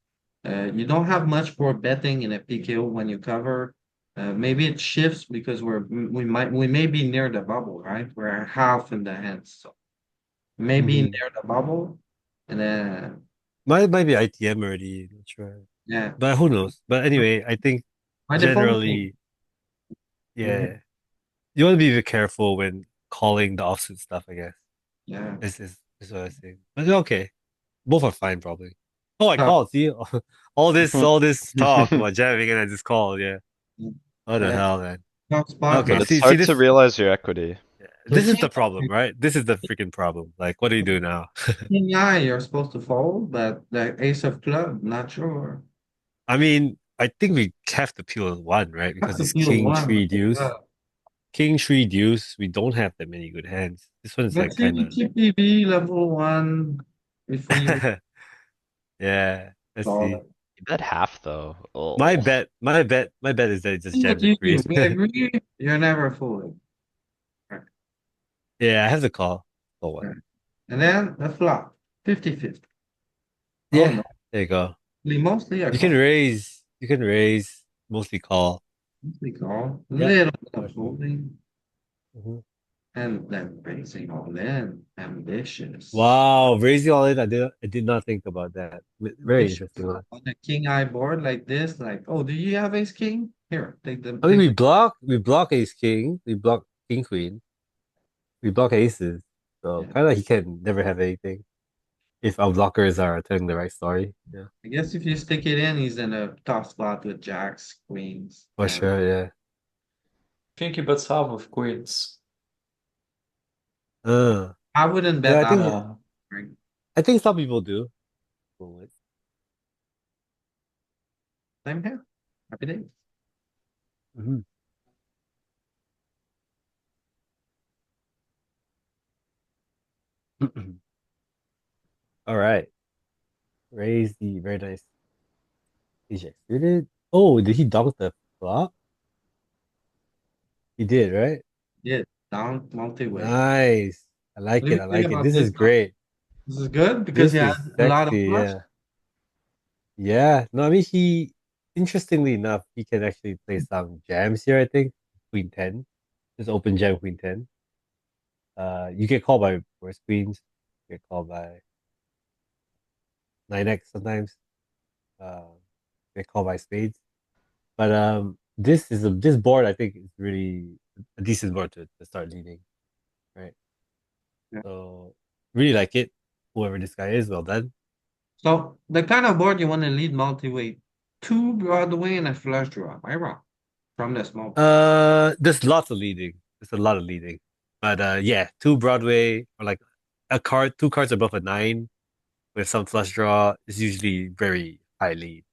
You don't have much for betting in a PKO when you cover. Maybe it shifts because we may be near the bubble, right? We're half in the hands, so maybe mhm. near the bubble, and then might be ITM already, not sure. yeah, But who knows? But anyway, I think my default thing. generally, yeah, you want to be very careful when calling the offsuit stuff, I guess. Yeah. Is what I think. But okay. Both are fine probably. Oh, I So, called, see? All this talk about jamming and I just called, yeah. What the uh, hell, man? top spot, Okay, But but it's see hard to this realize your equity. so this is the problem, right? This is the freaking problem. Like, what do you do now? king eye, you're supposed to fold, but the ace of club, not sure. I mean, I think we have to peel one, right? Have Because to it's feel king one. three deuce. King three deuce, we don't have that many good hands. This one's like Let's see kind the of TPV level one if we yeah. Let's install see. it. You bet half though. My Oh. bet, my bet, my bet is that it just What jams do a you do? queen. We agree, you're never fooling. Right, Yeah, I have to call. Oh what? right. And then the flop, 50-50. Oh Yeah, no, there you go. mostly a You can call. raise. You can raise. Mostly call. Mostly call. Yeah. Little bit of Flush move. folding. Mhm. And then raising all in. Ambitious. Wow, raising all in. I did not think about that. Very Ambitious. interesting one. On a king eye board like this, like, oh, do you have ace king? Here, I mean, take the we block ace king, we block king queen, we block aces. So yeah. kind of he can never have anything if our blockers are telling the right story. Yeah, I guess if you stick it in, he's in a tough spot with jacks, queens, for and sure. Yeah. Think he bets half with queens. Uh, I wouldn't yeah. bet I out think of Yeah. right? I think some people do. Same here. Happy days. Mhm. All right. Raise the very nice Ajax suited. Oh, did he dunk the flop? He did, right? Yeah, down multi-way. Nice. I What like do it. you I think like it. about This this is one? great. This is good because he This has is a lot of sexy. flush. Yeah. Yeah. No, I mean, interestingly enough, he can actually play some jams here, I think. Queen 10. Just open jam Queen 10. You get called by worse queens. You get called by 9x sometimes. You get called by spades. But this board I think is really a decent board to start leading. Right. Yeah. So really like it. Whoever this guy is, well done. So the kind of board you want to lead multi-way, two Broadway and a flush draw. Am I wrong? From the small blind. There's lots of leading. There's a lot of leading. But yeah, two Broadway or like two cards above a nine with some flush draw is usually very high lead.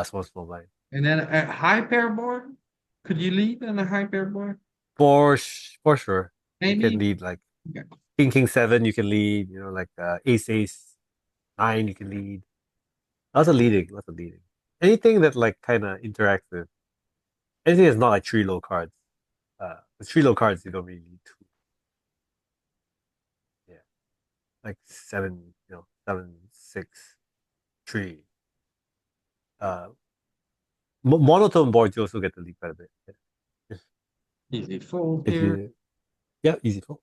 Small blind. And then a high pair board. Could you lead on a high pair board? For sure. You can Maybe. lead like Okay. King 7, you can lead, like Ace 9, you can lead. Lots of leading, lots of leading. Anything that like kind of interacts with anything that's not like three low cards. With three low cards, you don't really need two. Yeah, like 7, 7, 6, 3. Uh, monotone boards you also get to lead quite a bit. Yeah. Easy fold If here. you, yeah, easy fold.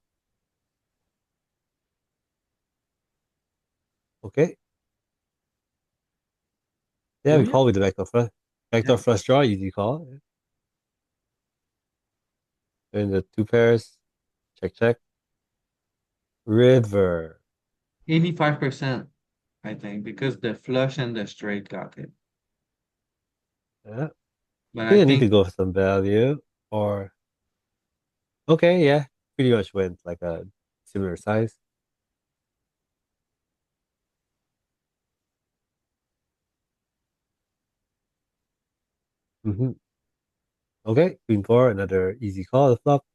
Okay. Yeah, Oh, we yeah. call with the backdoor flush. Backdoor Yeah. flush draw, easy call. Yeah. Then the two pairs, check. River. 85%, I think, because the flush and the straight got it. Yeah. But I think I I need to think go for some value or okay, yeah. Pretty much went like a similar size. Mm-hmm. Okay, queen four, another easy call the flop.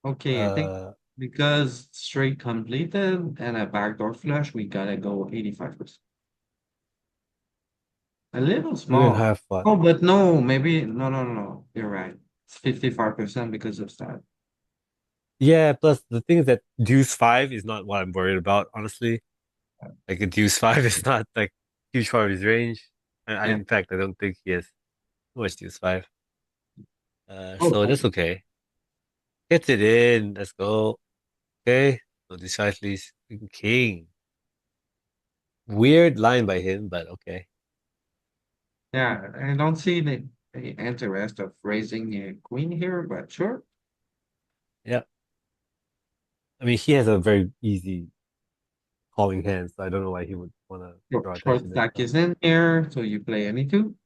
okay, I think Uh, because straight completed and a backdoor flush, we gotta go 85%. A little we're gonna small. have fun. Oh, but no, maybe no. You're right. It's 55% because of that. Yeah, plus the thing is that deuce five is not what I'm worried about, honestly. Like a deuce five is not like huge part of his range. Yeah. In fact, I don't think he has too much deuce five. Oh, So that's okay. Gets it in. Let's go. Okay. So deuce five, please. King. Weird line by him, but okay. yeah. I don't see the interest of raising a queen here, but sure. Yeah. I mean, he has a very easy calling hand, so I don't know why he would want to draw Short attention there. stack is in here, so you play any two.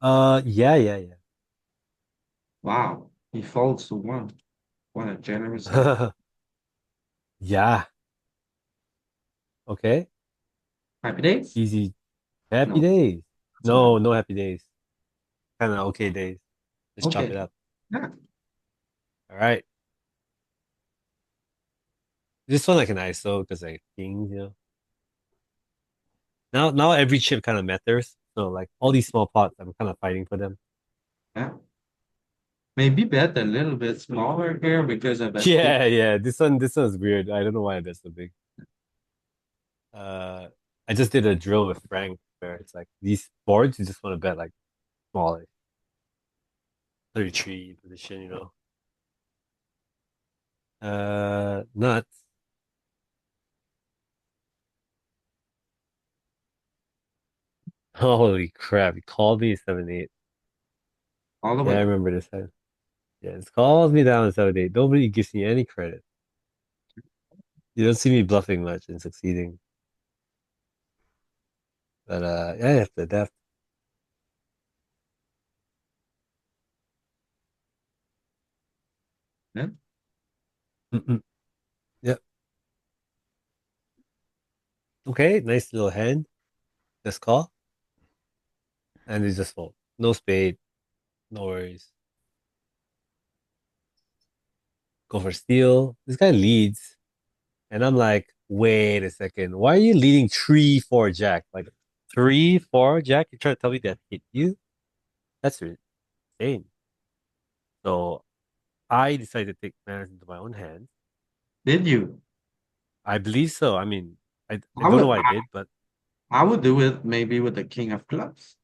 Yeah. Wow, he folds to one. What a generous hand. Yeah. Okay. Happy days? Easy. Happy No, days. that's a bad. No happy days. Kind of okay days. Let's chop it Okay. up. Yeah. All right. This one I can ISO because like kings, you know. Now every chip kind of matters. So like all these small pots, I'm kind of fighting for them. Yeah. Maybe bet a little bit smaller here because of that king. Yeah. This one's weird. I don't know why I bet so big. Uh, I just did a drill with Frank where it's like these boards you just want to bet like smaller, 33 position, you know. Nuts. Holy crap! He called me 7-8. All the Yeah, I way. remember this time. Yeah, it calls me down 7-8. Nobody gives me any credit. You don't see me bluffing much and succeeding. But yeah, I have to adapt. Yeah. Mm-mm. Yep. Okay, nice little hand. Just call. And they just fold. No spade. No worries. Go for steal. This guy leads. And I'm like, wait a second. Why are you leading 3-4 jack? Like 3-4 jack? You're trying to tell me that hit you? That's insane. So I decided to take matters into my own hands. Did you? I believe so. I mean, I I don't know would why I did, but I would do it maybe with the king of clubs.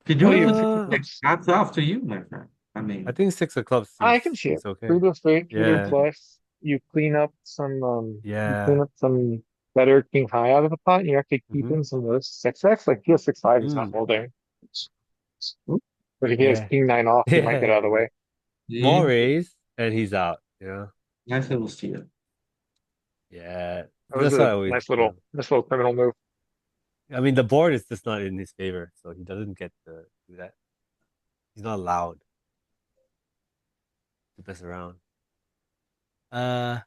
If you do Oh, it you with have the six king of uh, of clubs. that's off to you, my friend. I I mean, think six of clubs I can see it. seems okay. Three to straight, three to Yeah, flush. You clean yeah. up some better king high out of the pot. And you're actually Mm-hmm. keeping some of those six X. Like he has 6-5, he's not Mm, folding. Oop. But if he has yeah, king nine off, he might get yeah. out of the way. Small he, raise and he's out. You know. nice little steal. Yeah, That was that's what I a always. You know. nice little criminal move. I mean, the board is just not in his favor, so he doesn't get to do that. He's not allowed to mess around. Uh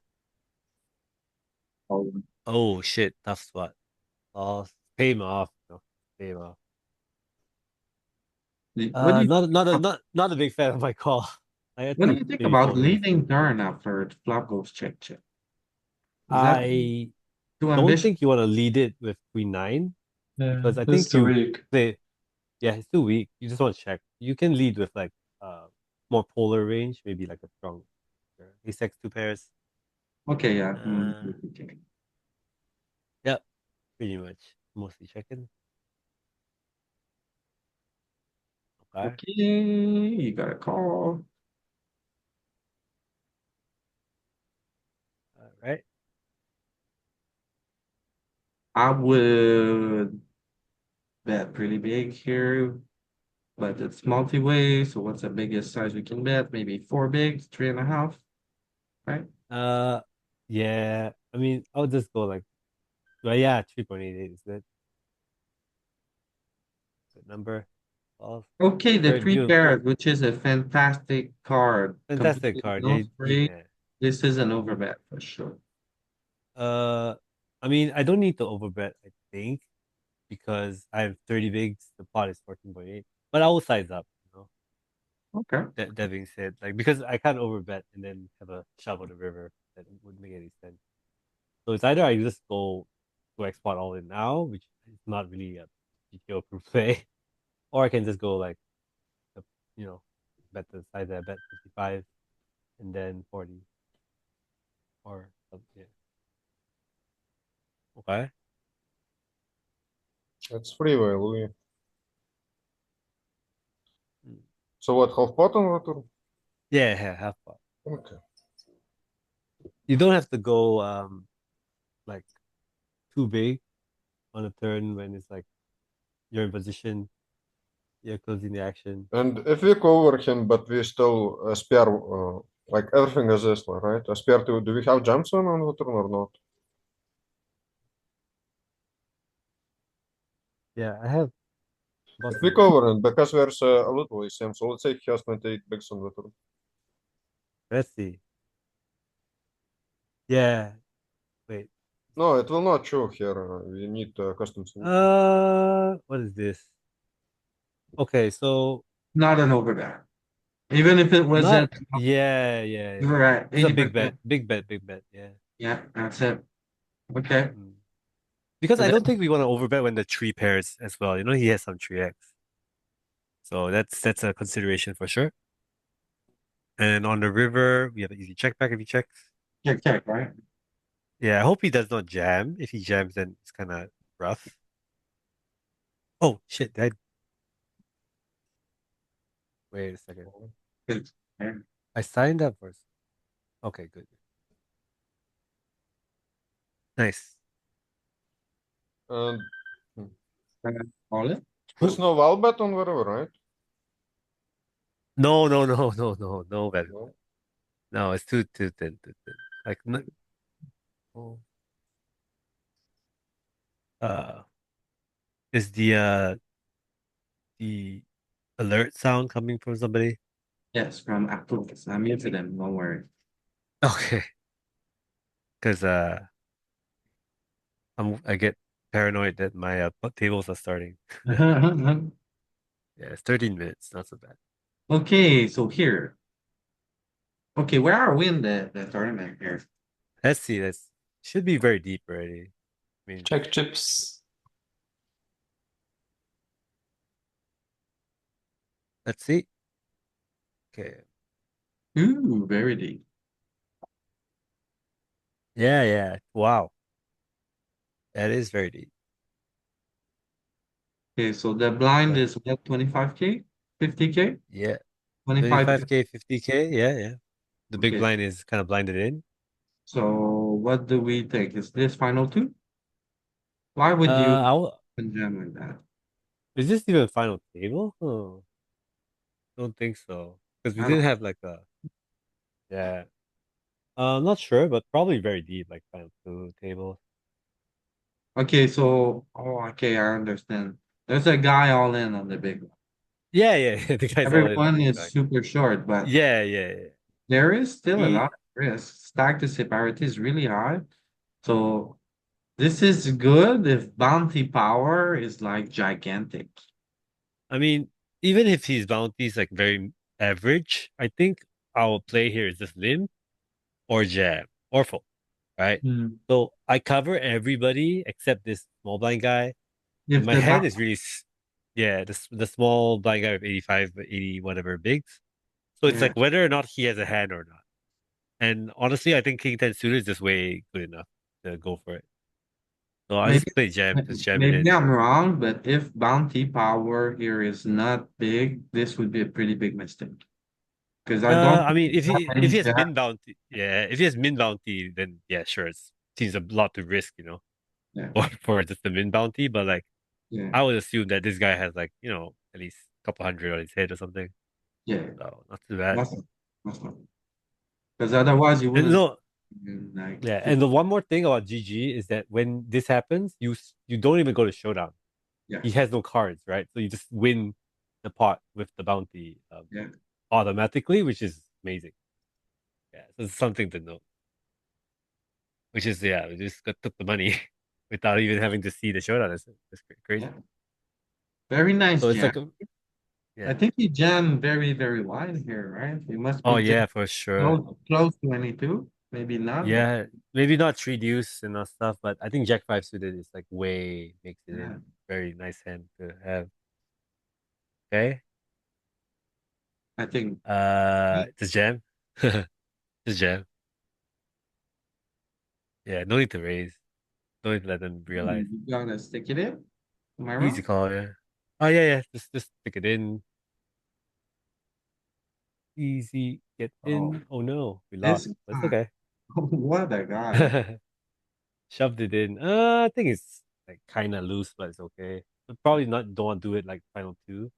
Oh, oh shit, tough spot. Oh, pay him off. No, pay him off. what do you Not a big fan of my call. I had what do to you think maybe about fold this. leading turn after the flop goes check check? Is that I too don't ambitious? think you want to lead it with queen nine Yeah, because I that's think too you weak. play. Yeah, it's too weak. You just want to check. You can lead with like more polar range, maybe like a strong ace x two pairs. Okay, yeah. Uh, yep, pretty much mostly checking. Okay, Okay, you got a call. all right. I would bet pretty big here, but it's multi-way. So what's the biggest size we can bet? Maybe four bigs, 3.5, right? Uh, Yeah, I mean, I'll just go like, well, yeah, 3.88 is good number. Well, Okay, the very three you pairs, which is a fantastic card. fantastic Completely card. no straight. Yeah. This is an overbet for sure. Uh, I mean, I don't need to overbet, I think, because I have 30 bigs. The pot is 14.8, but I will size up, Okay. That being said, like because I can't overbet and then have a shove on the river. That wouldn't make any sense. So it's either I just go to export all in now, which is not really a GTO proof play, or I can just go like, the, you know, bet the size I bet 55 and then 40 or something. Yeah. Okay. It's freeway, Louis. Mm. So what, half pot on the turn? Yeah, half pot. Okay. You don't have to go like too big on a turn when it's like you're in position, you're closing the action. And if we cover him, but we still spare, like everything is this, right? A spare two. Do we have jumps on the turn or not? Yeah, I have If we button. cover him, because there's a little ACM, so let's say he has 28 bigs on the turn. Let's see. Yeah. Wait. No, it will not show here. We need custom solution. What is this? Okay, so Not an overbet. Even if it was not at, yeah. you're right, It's a big 80%. bet. Big bet, yeah. Yeah, that's it. Okay. Mm. Because So I then, don't think we want to overbet when the tree pairs as well. He has some tree X. So that's a consideration for sure. And on the river, we have an easy check back if he checks. check, right? Yeah, I hope he does not jam. If he jams, then it's kind of rough. Oh shit! Wait a second. Good. Yeah. I signed up for. Okay, good. Nice. And All it? there's no val bet on wherever, right? No, better. No. No, it's too thin, too thin. Like no, oh. uh, is the alert sound coming from somebody? Yes, from Actors. I'm into them, don't worry. Okay, because I get paranoid that my tables are starting. Yeah, it's 13 minutes, not so bad. Okay, so here. Okay, where are we in the tournament here? Let's see. This should be very deep already. I mean, Check chips. let's see. Okay. Ooh, very deep. Yeah. Wow, that is very deep. Okay, so the blind But is what, 25K? 50K? yeah, 25K. 25K, 50K. Yeah. The big Okay, blind is kind of blinded in. so what do we think? Is this final two? Why would you I'll. jam like that? Is this even a final table? Oh, don't think so. Because we I didn't don't. have like a. Yeah. I'm not sure, but probably very deep, like final two table. Okay, so okay, I understand. There's a guy all in on the big one. Yeah. The guy's all in on the Everyone big is blind. super short, but Yeah. there is still a He. lot of risk. Stack to separate is really high. So this is good if bounty power is like gigantic. I mean, even if his bounty is like very average, I think our play here is just limp or jam or fold, right? Hmm. So I cover everybody except this small blind guy, and If my the hand is really, yeah, the small blind guy with 85, 80, whatever bigs. So it's yeah, like whether or not he has a hand or not. And honestly, I think King 10 suited is just way good enough to go for it. So I maybe just play jam, just jam it maybe in. I'm wrong, but if bounty power here is not big, this would be a pretty big mistake. Because I don't I mean, think that if many he has jab- min bounty, yeah, if he has min bounty, then yeah, sure, it seems a lot to risk, Yeah, for just the min bounty. But like, yeah, I would assume that this guy has like, at least a couple hundred on his head or something. yeah. So not too bad. Must not. Must not. Because otherwise you And wouldn't. no, Like, Yeah, and the one more thing about GG is that when this happens, you don't even go to showdown. yeah, He has no cards, right? So you just win the pot with the bounty yeah. automatically, which is amazing. Yeah, so it's something to note. Which is we just took the money without even having to see the showdown. That's crazy. Yeah. Very nice So it's jam. like I yeah. think he jammed very, very wide here, right? He must Oh be just yeah, for sure. close to 22. Maybe not, but Yeah, maybe not three deuce and all stuff, but I think Jack five suited is like way makes it yeah. in very nice hand to have. Okay. I think It's a jam. It's a jam. Yeah, no need to raise. No need to let them realize. you gotta stick it in. Am I Easy wrong? call, yeah. Oh yeah. Just stick it in. Easy get Oh, in. Oh no, we this lost. That's guy. okay. What a guy. Shoved it in. I think it's like kind of loose, but it's okay. But probably not. Don't want to do it like final two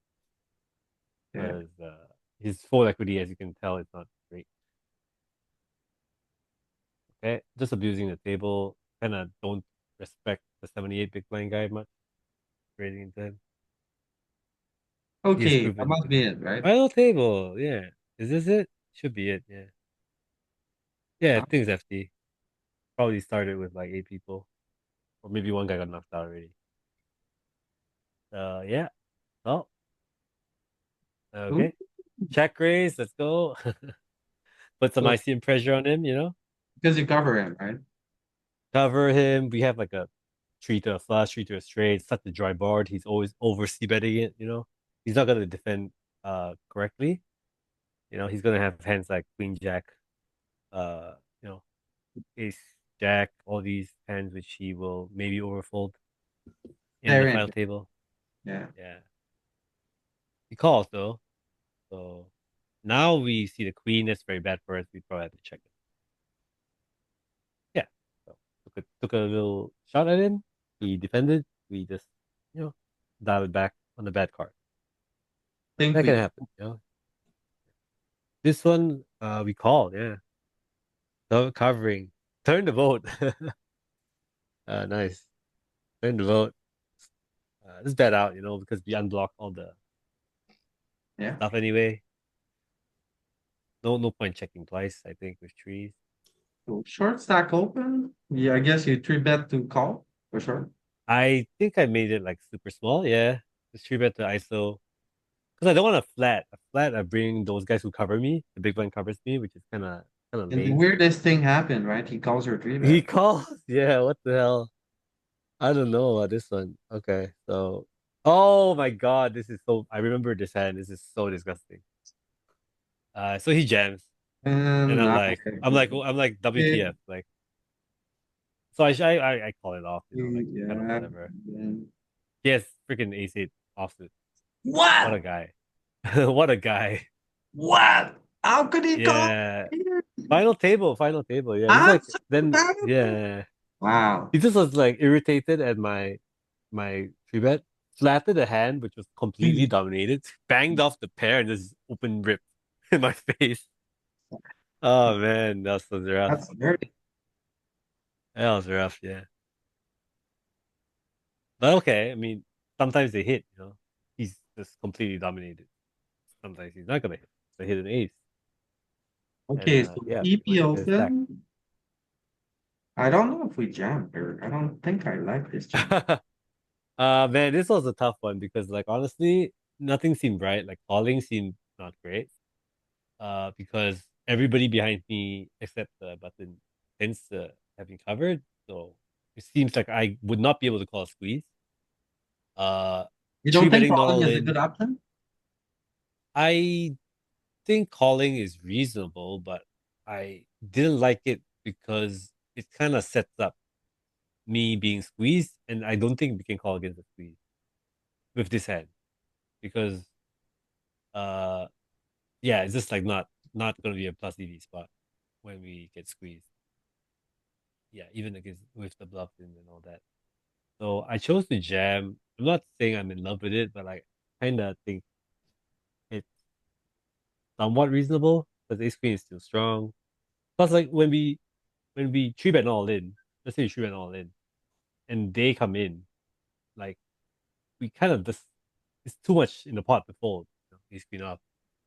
Yeah. because his full equity, as you can tell, is not great. Okay, just abusing the table. Kind of don't respect the 78 big blind guy much. Raising into him. He has Okay, that proven must to be be it, right? final table. Yeah, is this it? Should be it. Yeah, yeah. I think it's FD. Probably started with like 8 people, or maybe one guy got knocked out already. Yeah. Oh, Ooh, okay. Check raise. Let's go. Put some so ICM pressure on him, you know? because you cover him, right? Cover him. We have like a three to a flush, three to a straight, such a dry board. He's always over c betting it, you know? He's not gonna defend correctly. You know, he's gonna have hands like Queen Jack, uh, you know, Ace Jack, all these hands which he will maybe overfold in the Very final interesting. table. Yeah. Yeah. He calls though. So now we see the queen. That's very bad for us. We probably have to check it. Yeah. So took a little shot at him. He defended. We just, you know, dialed back on the bad card. Think That can we happen, you know. This one, we called, yeah. So covering. Turn the vote. Nice. Turn the vote. This bet out, you know, because we unblock all the yeah. stuff anyway. No point checking twice, I think, with trees. So short stack open. Yeah, I guess you three bet to call for sure. I think I made it like super small, yeah. Just three bet to ISO. Because I don't want a flat. A flat, I bring those guys who cover me. The big blind covers me, which is kind of And the lame. weirdest thing happened, right? He calls her three He bet. calls. Yeah, what the hell? I don't know about this one. Okay, so oh my god, this is so. I remember this hand. This is so disgusting. So he jams, and And I'm like WTF, like. So I call it off, you know, like kind of yeah. whatever. Yes, freaking ace eight offsuit. What a What? guy. What a guy. What? How could he call Yeah. here? Final table. Yeah. He's like then Absolutely. yeah. Wow. He just was like irritated at my three bet, flatted a hand which was completely dominated, banged off the pair and just open rip in my face. Oh man, that was rough. That's dirty. That was rough, yeah. But okay, I mean, sometimes they hit, you know. He's just completely dominated. Sometimes he's not gonna hit. So hit an ace. And Okay, so yeah, EP might get stacked. open. I don't know if we jam here. I don't think I like this jam. Man, this was a tough one because like honestly, nothing seemed right. Like calling seemed not great. Because everybody behind me except the button tends to have me covered. So it seems like I would not be able to call a squeeze. Uh, You Three don't think betting not calling all is a good in. option? I think calling is reasonable, but I didn't like it because it kind of sets up me being squeezed, and I don't think we can call against a squeeze with this hand because uh yeah, it's just like not gonna be a plus EV spot when we get squeezed. Yeah, even against with the bluff in and all that. So I chose to jam. I'm not saying I'm in love with it, but I kind of think it's somewhat reasonable because ace queen is still strong. Plus, like when we when we 3-bet all in, let's say you 3-bet all in, and they come in, like we kind of just it's too much in the pot to fold. Ace queen off,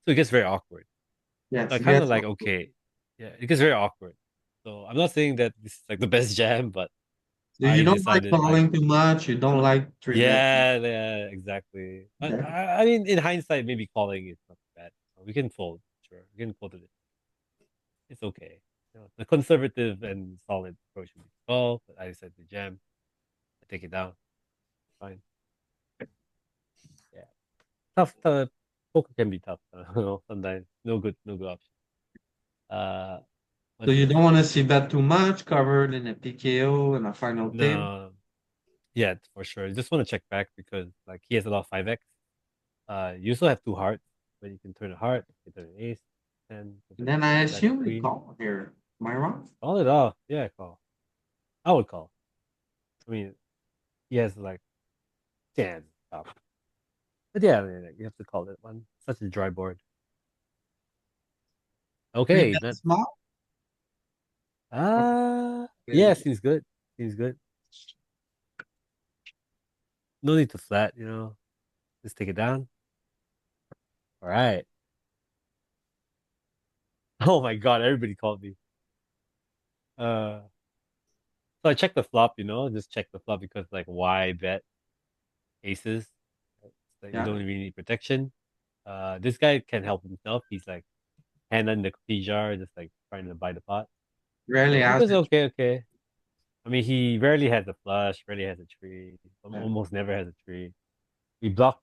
so it gets very awkward. Yes, So I it kind of gets like awkward. okay, yeah, it gets very awkward. So I'm not saying that this is like the best jam, but So I you don't like decided like calling too much, you don't like three bet. yeah, exactly. Okay. I mean, in hindsight, maybe calling is not bad. We can fold, sure. We can fold it. It's okay. The conservative and solid approach would be to call, but I decided to jam. I take it down. Fine. Yeah. Tough. Poker can be tough. Sometimes no good option. Uh, So what's you this? don't wanna see bet too much covered in a PKO and a final table. No. Yeah, for sure. You just want to check back because like he has a lot of 5x. You also have two hearts, but you can turn a heart, you can turn an ace, and And then I jack assume we queen. call here. Am I wrong? Call it off. Yeah, call. I would call. I mean, he has like jam top. But yeah, I mean, like, you have to call it one. Such a dry board. Three Okay, bet not small? yeah, seems good. Seems good. No need to flat, Just take it down. All right. Oh my god, everybody called me. Uh, so I checked the flop, just check the flop because like why bet aces? Right? So you Yeah. don't really need protection. This guy can help himself. He's like hand in the cookie jar, just like trying to buy the pot. Rarely So it has was it. okay. I mean, he rarely has a flush, rarely has a tree, Yeah. almost never has a tree. We block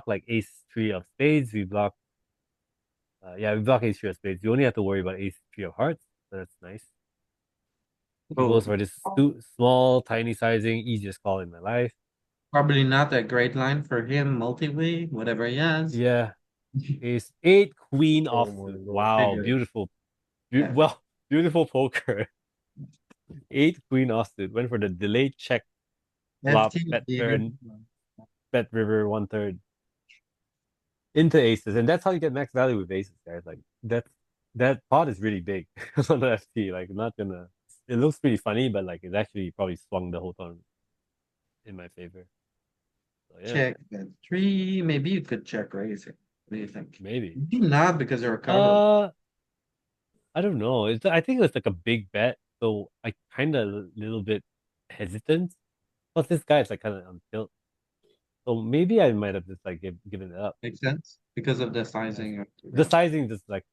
like ace three of spades. We block ace three of spades. You only have to worry about ace three of hearts. So that's nice. He goes for this small, tiny sizing, easiest call in my life. Probably not a great line for him, multi-way, whatever he has. Yeah, ace eight, queen Oh offsuit. my god. Wow, Figure. beautiful. Yeah. Well, beautiful poker. Eight, queen offsuit. Went for the delayed check, flop, FT, bet David. turn, bet river, 1/3. Into aces, and that's how you get max value with aces, guys. Like that pot is really big on the FT. Like, not gonna. It looks pretty funny, but like it actually probably swung the whole tournament in my favor. So yeah, Check bet three. Maybe you could check raise it. What do you think? maybe. Maybe not because they're covered. I don't know. I think it's like a big bet, so I kind of a little bit hesitant. Plus, this guy is like kind of on tilt, so maybe I might have just like given it up. Makes sense because of the sizing of The sizing just like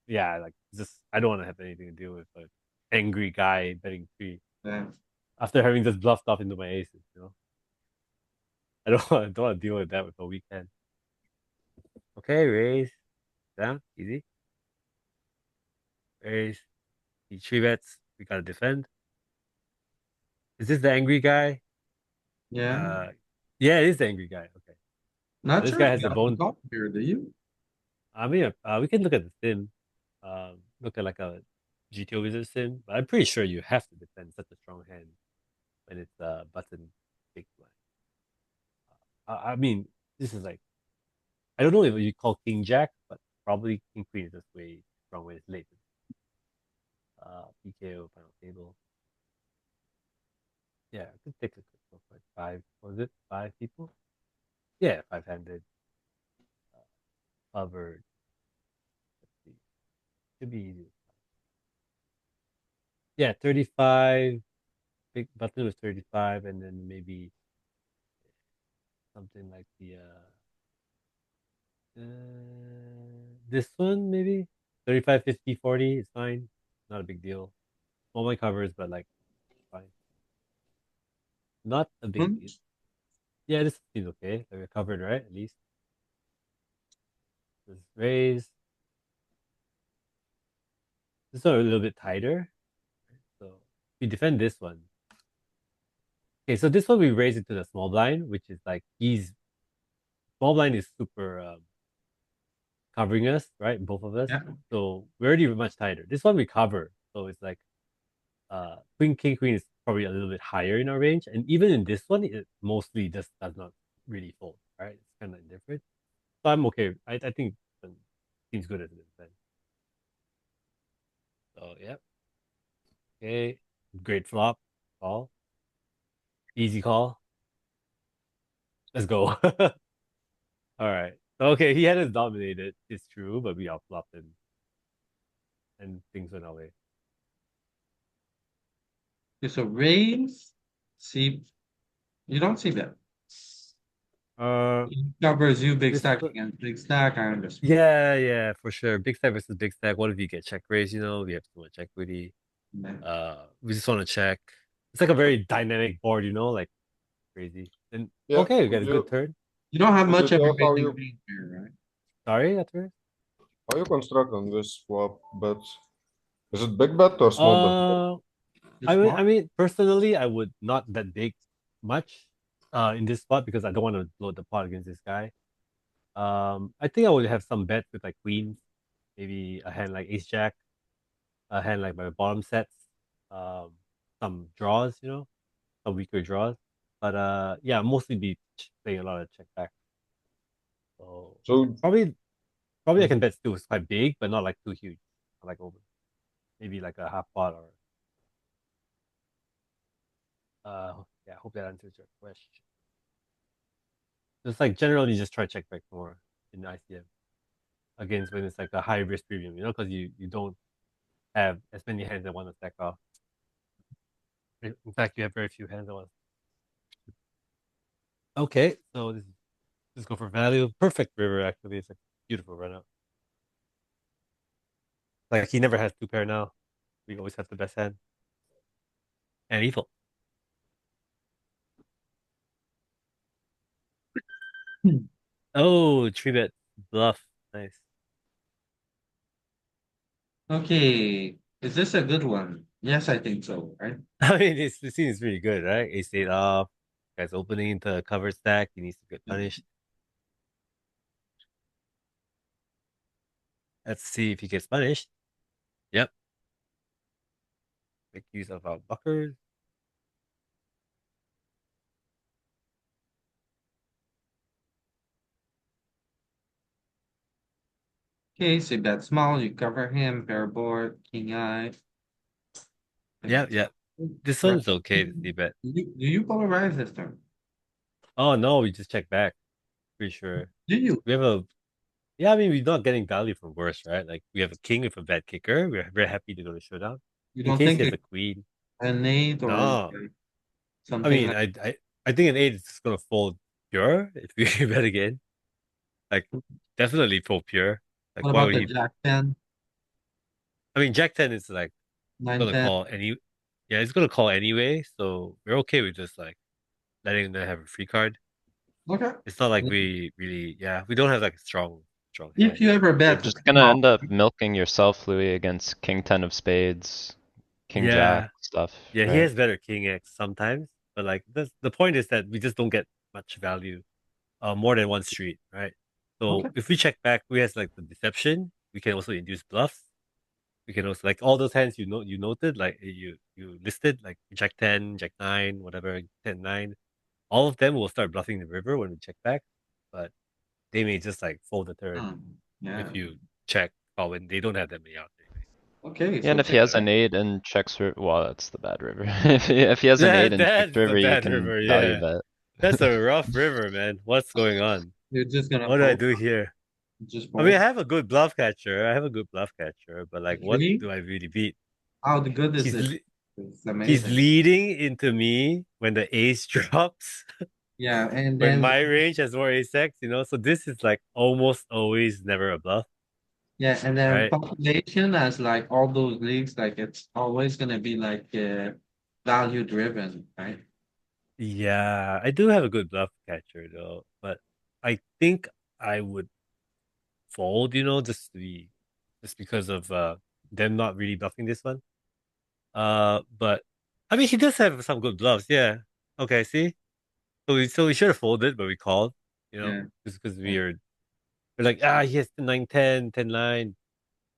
just I don't want to have anything to do with an angry guy betting three yeah. after having just bluffed off into my aces. I don't want to deal with that with a weekend. Okay, raise down, easy. Raise. He three bets. We gotta defend. Is this the angry guy? Yeah. Yeah, it is the angry guy. Okay. Not This sure guy if has you the have to bone. call here, do you? I mean, we can look at the sim. Look at like a GTO wizard sim. But I'm pretty sure you have to defend such a strong hand when it's button big blind. I mean, this is like I don't know if you call king jack, but probably king queen is just way strong when it's late. PKO final table. Yeah, I could take a quick look. Like five, was it five people? Yeah, five-handed, covered. Let's see, should be easy. Yeah, 35. Big button was 35, and then maybe something like this one maybe 35, 50, 40 is fine. Not a big deal. All my covers, but like fine. Not a big deal. Yeah, this seems okay. Like, we're covered, right? At least. This raise. This one a little bit tighter. So we defend this one. Okay, so this one we raise it to the small blind, which is like small blind is super covering us, right? Both of us. Yeah. So we're already much tighter. This one we cover. So it's like queen, king, queen is probably a little bit higher in our range. And even in this one, it mostly just does not really fold, right? It's kind of indifferent. So I'm okay. I think it seems good as a defense. So yeah. Okay. Great flop. Call. Easy call. Let's go. All right. Okay, he had us dominated. It's true, but we outflopped him, and things went our way. Okay, so raise, see, you don't see that. He covers you big This stack one- against big stack, I understand. yeah, for sure. Big stack versus big stack. What if you get check raise? We have too much equity. We just want to check. It's like a very dynamic board, like crazy. And Yeah, okay, we got could a you, good turn. You don't have could much you of a tell how raising you, range here, right? Sorry, at first. how you construct on this flop bet? Is it big bet or small bet? It's small. I mean, personally, I would not bet big much, in this spot because I don't want to load the pot against this guy. I think I would have some bets with like queens, maybe a hand like ace jack, a hand like my bottom sets, um, some draws, some weaker draws. But yeah, mostly be playing a lot of check back. So So probably I can bet still it's quite big, but not like too huge, like over maybe like a half pot or yeah. I hope that answers your question. Just like generally just try check back more in ICM against when it's like a high risk premium, because you don't have as many hands that want to stack off. In fact, you have very few hands that want. Okay, so let's go for value. Perfect river actually. It's a beautiful run up. Like he never has two pair now. We always have the best hand. And evil. Oh, three bet bluff. Nice. Okay, is this a good one? Yes, I think so, right? I mean, the scene is really good, right? Ace eight off. Guy's opening into a cover stack. He needs to get punished. Let's see if he gets punished. Yep. Make use of our buckers. Okay, so bet small, you cover him, pair board, king eye. Yeah. This Right. one's okay to see bet. Do you polarize this turn? Oh no, we just check back. Pretty sure. Do you? We have a Yeah, I mean we're not getting value from worse, right? Like we have a king with a bad kicker. We're very happy to go to showdown. You In don't case think he has it a queen. an eight or No. like I something mean like I think an eight is just gonna fold pure if we bet again. Like definitely fold pure. Like what why about would the he jack 10, I mean Jack 10 is like 9, gonna 10? call any yeah, it's gonna call anyway, so we're okay with just like letting them have a free card. Okay. It's not like we really we don't have like a strong If hand. you ever You're bet just gonna small, end up milking yourself, Louis, against king ten of spades, king jack Yeah. stuff, Yeah, he right? has better king X sometimes, but like the point is that we just don't get much value, more than one street, right? okay. So if we check back, we has like the deception. We can also induce bluffs. We can also like all those hands you noted, like you listed, like Jack 10, Jack 9, whatever, 10 9. All of them will start bluffing the river when we check back, but they may just like fold the turn Yeah. if you check or when they don't have that many out anyway. Okay, Yeah, and so if he has an eight and checks river, well, that's the bad river. If he has an eight and checks That's the river, you bad can river, value yeah. bet. That's a rough river, man. What's going on? you're just gonna What do I fold, do here? just I mean, I fold. have a good bluff catcher. I have a good bluff catcher, but like, what Really? do I really beat? How the good is He's it? le- It's he's amazing. leading into me when the ace drops, Yeah, and when then my range has more ace X. So this is like almost always never a bluff, yeah, and then right? population as like all those leagues, like it's always gonna be like value driven, right? Yeah, I do have a good bluff catcher though, but I think I would fold, just because of them not really bluffing this one. But I mean, he does have some good bluffs. Yeah. Okay. See, so we should have folded, but we called. Yeah. Just because Yeah. we're like he has the 9 10 10 9,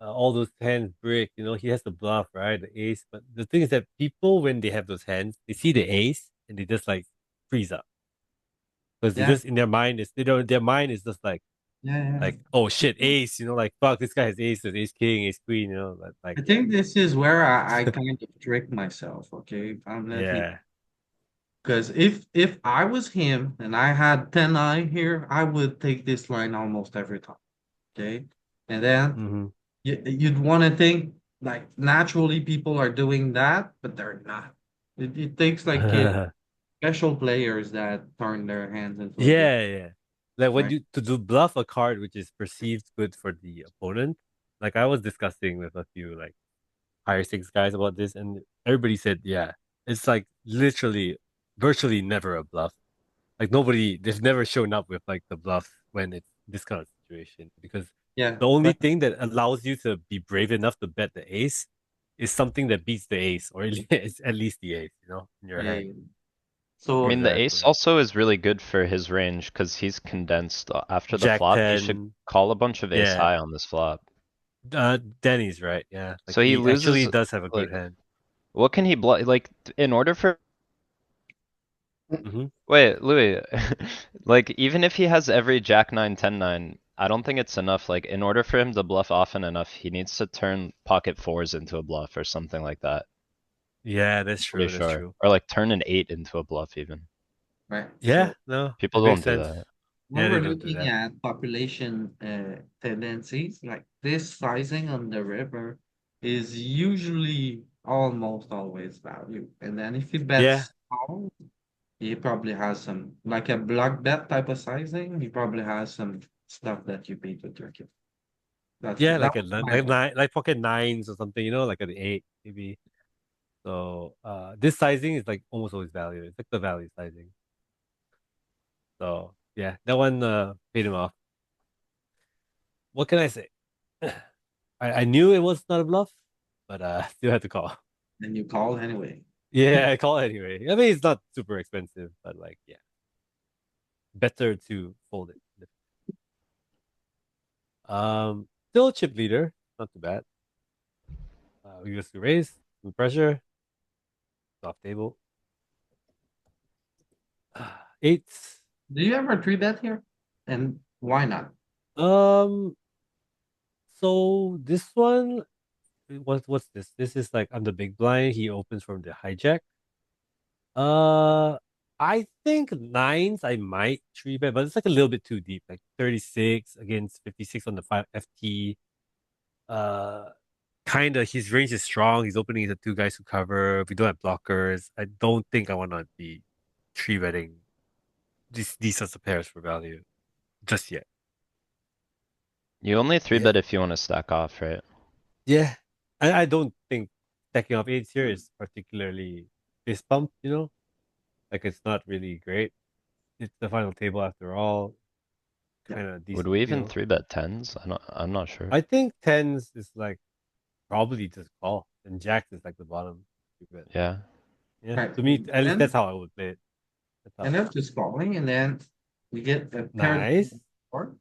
all those hands brick. He has the bluff, right? The ace. But the thing is that people when they have those hands, they see the ace and they just like freeze up because they Yeah. just in their mind is their mind is just like Yeah, yeah. Like, oh shit, ace, like fuck, this guy has aces, ace king, ace queen, like I think this is where I kind of trick myself, okay? I'm letting yeah. because if I was him and I had 10 eye here, I would take this line almost every time. Okay. And then Hmm. you'd want to think like naturally people are doing that, but they're not. It takes like special players that turn their hands into a good, Yeah. Like when right? you to do bluff a card which is perceived good for the opponent. Like I was discussing with a few like higher stakes guys about this, and everybody said, yeah, it's like literally, virtually never a bluff. Like nobody, they've never shown up with like the bluff when it's this kind of situation because Yeah. the only But thing that allows you to be brave enough to bet the ace is something that beats the ace, or it's at least the ace, in your yeah, hand. yeah. I So mean, the ace Exactly. also is really good for his range because he's condensed. After the Jack flop, he should 10, call a bunch of ace yeah. high on this flop. Danny's right, yeah. Like So he he actually loses, does have a good like, hand. what can he bluff? Like, in order for, Hmm. wait, Louis, like, even if he has every jack nine, 10-9, I don't think it's enough. Like, in order for him to bluff often enough, he needs to turn pocket fours into a bluff or something like that. Yeah, that's Pretty true. That's sure. true. Or like turn an eight into a bluff even. right. Yeah, So no, People it makes don't do sense. that. when Yeah, they we're don't do looking that. at population tendencies, like this sizing on the river is usually almost always value. And then if you bet Yeah, small, he probably has some like a block bet type of sizing. He probably has some stuff that you pay to trick it. yeah, That like was my like bet. nine, like pocket nines or something, like an eight maybe. So this sizing is like almost always value. It's like the value sizing. So yeah, that one paid him off. What can I say? I knew it was not a bluff, but still had to call. And you call anyway. Yeah, I call anyway. I mean, it's not super expensive, but like, yeah, better to fold it. Still chip leader, not too bad. We just raise, some pressure, off table. Eights. Do you ever three bet here? And why not? Um, so this one, what's this? This is like on the big blind. He opens from the hijack. Uh, I think nines I might three bet, but it's like a little bit too deep, like 36 against 56 on the 5 FT. Uh, kind of his range is strong. He's opening the two guys who cover. We don't have blockers. I don't think I want to be three betting these sorts of pairs for value just yet. You only three Yeah. bet if you want to stack off, right? Yeah. I don't think stacking off eights here is particularly fist bump, Like it's not really great. It's the final table after all. Kind of Would decent we even feel. three bet tens? I'm not sure. I think tens is like probably just call, and jacks is like the bottom. Yeah. Yeah, Right. to me, at least And that's how I would play it. That's how. end up just calling and then we get a pair Nice. or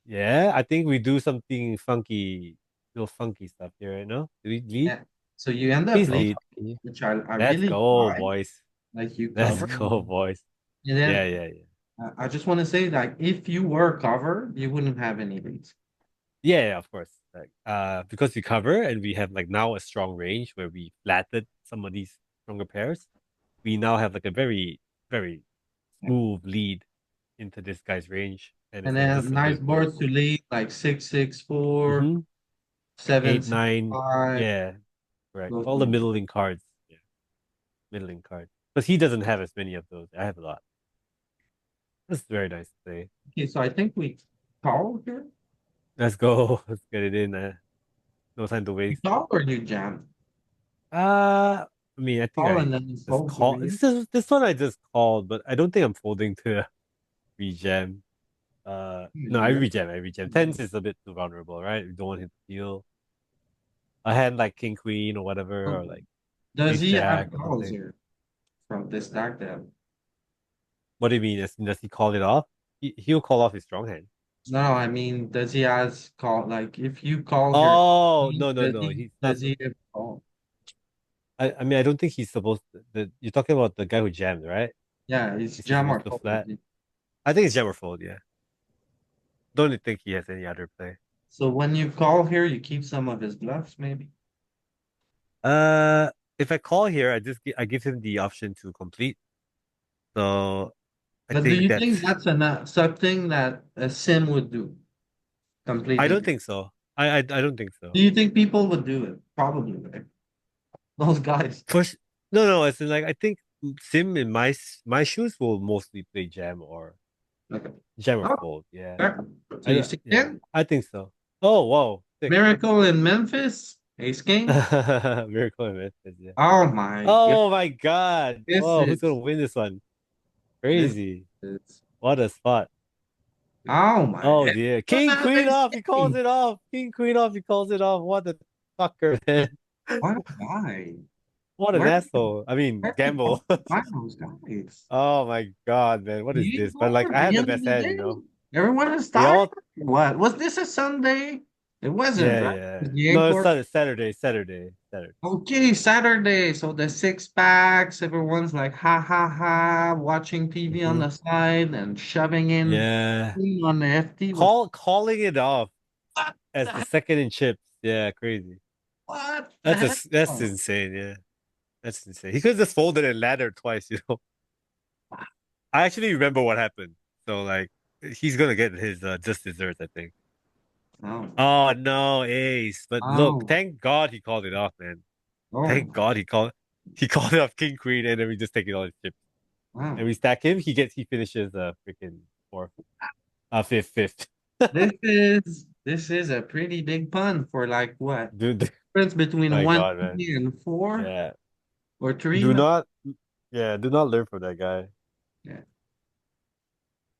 Yeah, I think we do something funky, little funky stuff here, Do we lead? yeah. So you end up Please So lead. funky. which I Let's really go, like. boys. Like you Let's cover. go, boys. And Yeah, then yeah, yeah. I just want to say like if you were covered, you wouldn't have any leads. Yeah, of course. Like, because we cover and we have like now a strong range where we flatted some of these stronger pairs, we now have like a very, very smooth lead into this guy's range, and And it's like just then a nice bit more. boards to lead like 6-6-4, Mm-hmm. 7 Eight, six, nine, 5. yeah, correct. Those All the ones. middling cards, yeah, middling cards. Because he doesn't have as many of those. I have a lot. That's very nice to say. Okay, so I think we call here. Let's go. Let's get it in. No time to You waste. call or you jam? I mean, I think Call I and then just fold to call. read. This one I just called, but I don't think I'm folding to rejam. No, I rejam. I rejam. Tens is a bit too vulnerable, right? We don't want him to deal a hand like king queen or whatever, or like Does ace he have jack or calls something. here from this stack then? What do you mean? Does he call it off? He'll call off his strong hand. No, I mean, does he has call like if you call here, Oh no no no! He's not. does he have call? I mean, I don't think he's supposed to. You're talking about the guy who jammed, right? Yeah, it's Is he jam or supposed to fold. flat? I think it's jam or fold. Yeah. don't think he has any other play. So when you call here, you keep some of his bluffs, maybe? Uh, if I call here, I give him the option to complete. So I But do think you that's. think that's something that a sim would do? I don't Completing. think so. I don't think so. Do you think people would do it? Probably, right? Those guys. First, no. It's like I think Sim in my shoes will mostly play Okay. jam or Oh, fold. Yeah, fair. So you see yeah, again? I think so. Oh wow, sick. Miracle in Memphis, Ace King. Miracle in Memphis, yeah. Oh my god. Oh my God! This Whoa, who's gonna is win this one? this Crazy! is What a spot! oh my Oh head. dear, What King are Queen they off. He calls saying? it off. King Queen off. He calls it off. What a fucker, man! What a guy. What an Where asshole. I mean, where did gamble. you find those guys? Oh my God, man! What is You this? But like, Encore, I have the the end of best the hand, day. you know. Everyone is We tired. all What? Was this a Sunday? It wasn't, Yeah, right? yeah. Was the No, it's Encore. Saturday. Okay, Saturday. So the six packs, everyone's like ha ha ha, watching TV on Hmm. the side and shoving in Yeah. on the FT was Calling it off what as the the heck? second in chips. Yeah, crazy. What the heck? That's Oh, insane, yeah. That's insane. He could have just folded and laddered twice, you know. I actually remember what happened. So like he's gonna get his just desserts, I think. oh, Oh no, ace. But look, oh, thank God he called it off, man. oh, Thank God he called it off King Queen and then we just take it all his chips. And wow. we stack him, he finishes freaking fourth. Fifth. This is a pretty big pun for like what? Dude, Difference between my one God, man. and four Yeah. or three? Do not, do not learn from that guy. Yeah,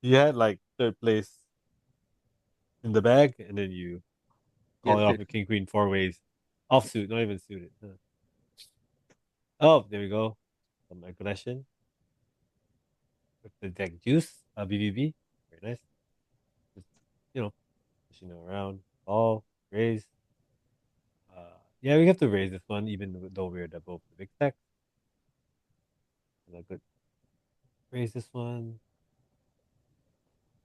He had like third place in the bag, and then you call get it off it. with King Queen four ways. Offsuit, not even suited. Huh. Oh, there we go. Some aggression with the deck juice, BBB. Very nice. Just, you know, pushing it around. All raise. Yeah, we have to raise this one, even though we're the both the big stack. Good. Raise this one.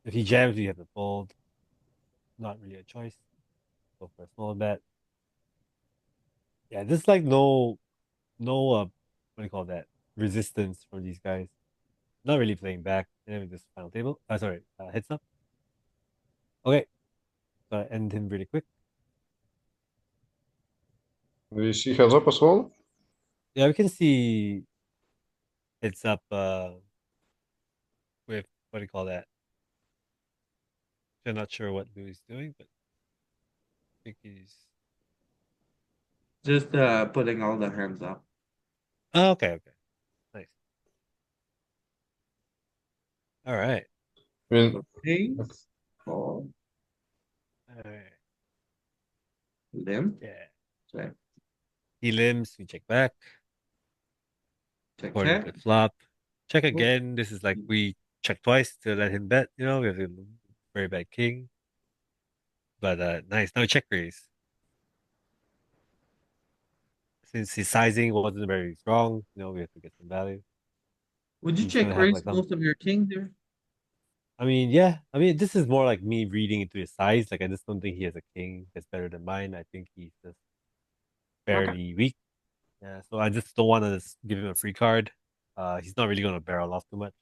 If he jams, we have to fold. Not really a choice. Go for a small bet. Yeah, there's like no what do you call that? Resistance from these guys. Not really playing back. And then we just final table. Sorry, heads up. Okay, so I end him really quick. We see heads up as well. Yeah, we can see heads up with what do you call that? I'm not sure what Louis doing, but I think he's Just putting all the hands up. okay. Nice. All right. I mean, Ace, four, All right. limp, Yeah. check, He limbs, we check back. check, According check. to flop. Check Oh, again. This is like we check twice to let him bet, you know, we have a very bad king. But nice. Now check raise. Since his sizing wasn't very strong, you know, we have to get some value. would you He's gonna check have raise like some. most of your king there? I mean, yeah. I mean, this is more like me reading into his size. Like, I just don't think he has a king that's better than mine. I think he's just Okay. fairly weak. Yeah. So I just don't want to give him a free card. He's not really gonna barrel off too much.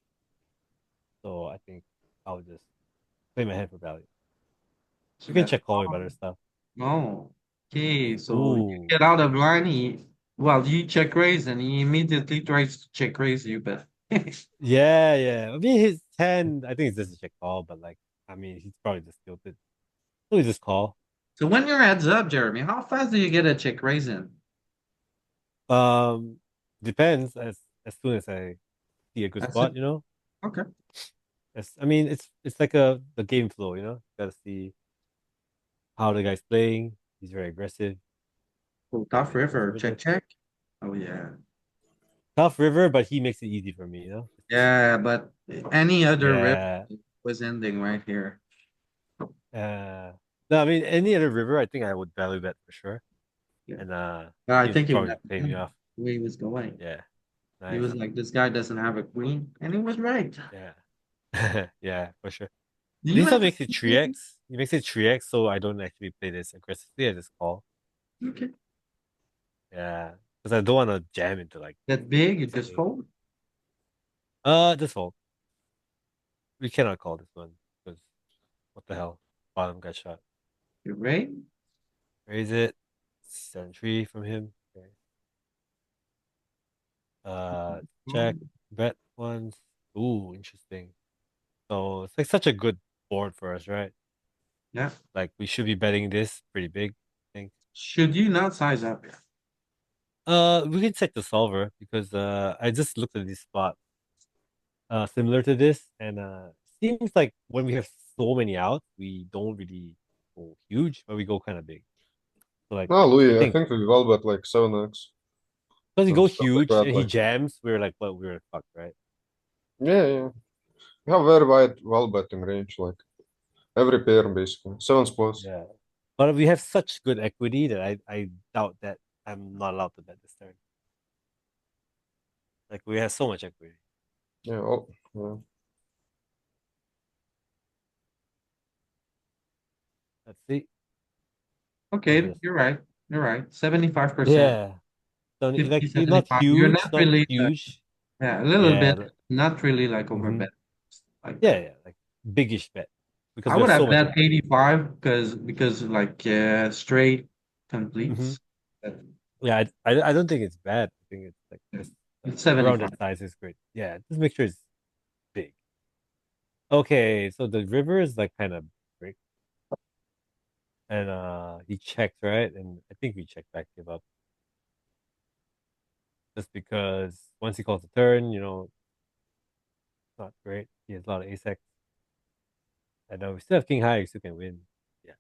So I think I'll just play my hand for value. So You can that's check call with other stuff. no. Okay, so you Ooh. get out of line. Well, you check raise, and he immediately tries to check raise you, but Yeah. I mean, his hand, I think it's just a check call, but like, I mean, he's probably just tilted. So we just call. so when your heads up, Jeremy, how fast do you get a check raise in? Um, Depends as soon as I see a good That's it. spot, you know. Okay. I mean, it's like the game flow, you know. Gotta see how the guy's playing. He's very aggressive. So tough Very river, aggressive with check, it. check. Oh yeah. Tough river, but he makes it easy for me, you know. Yeah, but any other river Yeah. was ending right here. No, I mean any other river, I think I would value bet for sure. Yeah. And I he's think he would probably have pay me off. the way he was going. Yeah. He Nice. was like, this guy doesn't have a queen, and he was right. Yeah. Yeah, for sure. Do you Lisa have a makes it queen? 3x. He makes it 3x, so I don't actually play this aggressively. I just call. Okay. Yeah, because I don't want to jam into like. That big, you just something. fold. Just fold. We cannot call this one because what the hell? Bottom got shot. You raise. Raise it. 7-3 from him. Okay. Check. Bet once. Ooh, interesting. So it's like such a good board for us, right? Yeah. Like we should be betting this pretty big, I think. Should you not size up here? We can check the solver because I just looked at this spot similar to this, and seems like when we have so many outs, we don't really go huge, but we go kind of big. So like No, I Louis, I think think we well bet like 7x. because he So goes stuff like huge that, and he like- jams, we're like, well, we're fucked, right? Yeah, yeah. We have very wide well betting range, like every pair basically. Sevens plus. Yeah. But we have such good equity that I doubt that I'm not allowed to bet this turn. Like we have so much equity. Yeah, oh, yeah. Let's see. Okay, Yes. you're right. You're right. 75%. Yeah. So 50, like not 75. You're huge, not not really huge. yeah, a little Yeah. bit, not really like Mhm. overbet. Like Yeah, yeah, like biggish bet because I we would have so have much bet equity. 85 because like straight completes. Yeah, I don't think it's bad. I think it's like just It's around 75. that size is great. Yeah, just make sure it's big. Okay, so the river is like kind of big, and he checked right, and I think we checked back, give up, just because once he calls the turn, it's not great. He has a lot of ace X. I know we still have king high, we still can win. Yeah,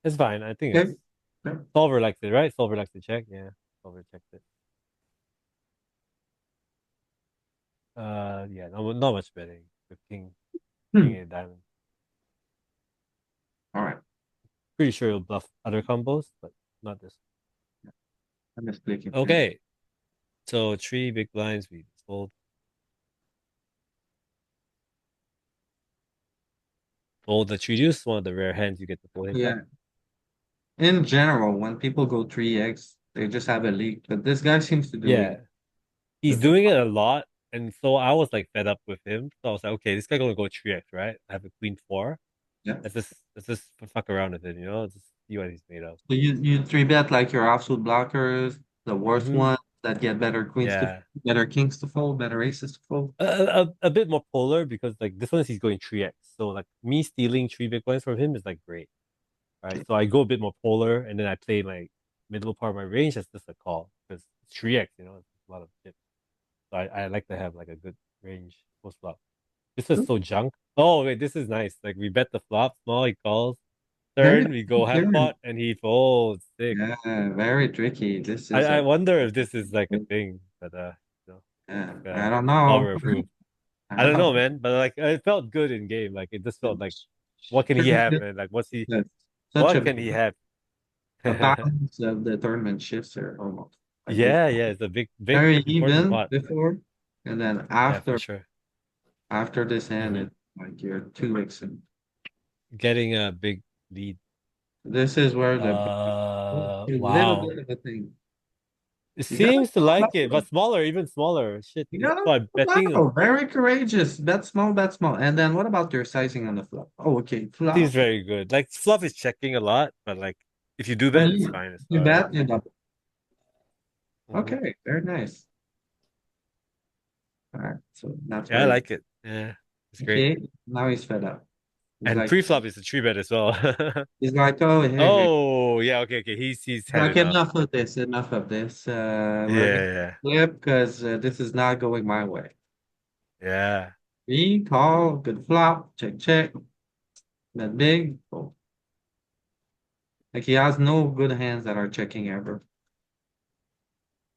it's fine. I think Okay. it's Yeah. solver likes it, right? Solver likes to check. Yeah, solver checked it. Yeah, not much betting with king and diamond. All right. Pretty sure he'll bluff other combos, but not this. I'm just clicking. Okay, so 3 big blinds we fold. Fold the three deuce, one of the rare hands you get to fold hit Yeah. back. In general, when people go 3x, they just have a leak. But this guy seems to do Yeah, it. he's doing it a lot, and so I was like fed up with him. So I was like, okay, this guy gonna go 3x, right? I have a queen 4. Yeah. Let's just fuck around with it, just see what he's made of. So you 3-bet like your absolute blockers, the worst Mhm. one that get better queens Yeah. to better kings to fold, better aces to fold. A bit more polar because like this one he's going 3x. So like me stealing 3 big blinds from him is like great. Right. So I go a bit more polar and then I play my middle part of my range as just a call because it's 3x, it's a lot of chips. So I like to have like a good range post flop. This is so junk. Oh wait, this is nice. Like we bet the flop, small, he calls. Turn, we go half pot and he folds. Sick. Yeah, very tricky. This is I wonder if this is like a thing, but yeah, like, I don't know. solver approved. I don't know, man, but like it felt good in game. Like it just felt like, what can he have, man? Like Such what a can he have? the balance of the tournament shifts here almost. Like Yeah, before. yeah, it's a big Very important even pot. before, and then Yeah, for sure. after this hand, Mhm. it's like you're 2x in. Getting a big lead. This is where the a little Wow. bit of a thing. It You gotta seems to like it, but smaller, even smaller. Shit. You gotta So I'm betting very courageous. Bet small, bet small. And then what about your sizing on the flop? Oh, okay, flop. seems very good. Like flop is checking a lot, but like if you do that, it's fine as You well. bet, you double. Mhm. Okay, very nice. All right, so that's Yeah, I like it. Yeah, it's great. okay. Now he's fed up. He's And like, pre-flop is a 3-bet as well. oh, hey, Oh, yeah, okay. He's had like enough. enough of this, enough of this. We're gonna Yeah, flip because this is not going my way. yeah. We call, good flop, check, check. Bet big. Oh. Like he has no good hands that are checking ever.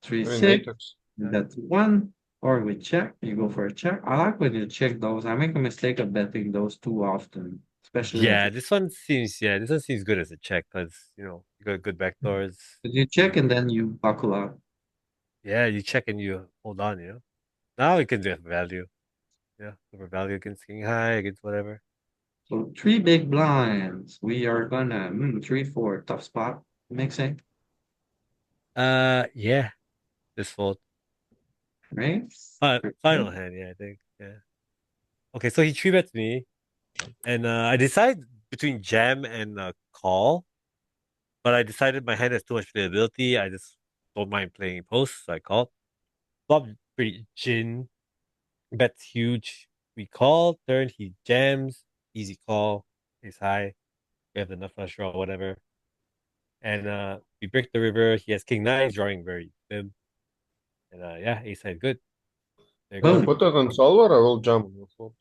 3, I mean, 6. 8x. That's one, or we check. You go for a check. I like when you check those. I make a mistake of betting those too often, especially at Yeah, this one seems good as a check because you got good backdoors. you check and then you buckle up. Yeah, you check and you hold on, Now we can have value. Yeah, overvalue against king high, against whatever. So three big blinds. We are gonna 3-4 tough spot mixing, Yeah, this fold. right? Final hand, yeah, I think. Yeah. Okay, so he three bets me, and I decide between jam and call, but I decided my hand has too much playability. I just don't mind playing post, so I called. Flop pretty gin, bets huge. We call, turn, he jams, easy call, ace high. We have enough flush draw, whatever. And we break the river. He has king nine, drawing very thin. And yeah, ace high, good. There you I Boom. go. put it on solver, I will jump on the flop.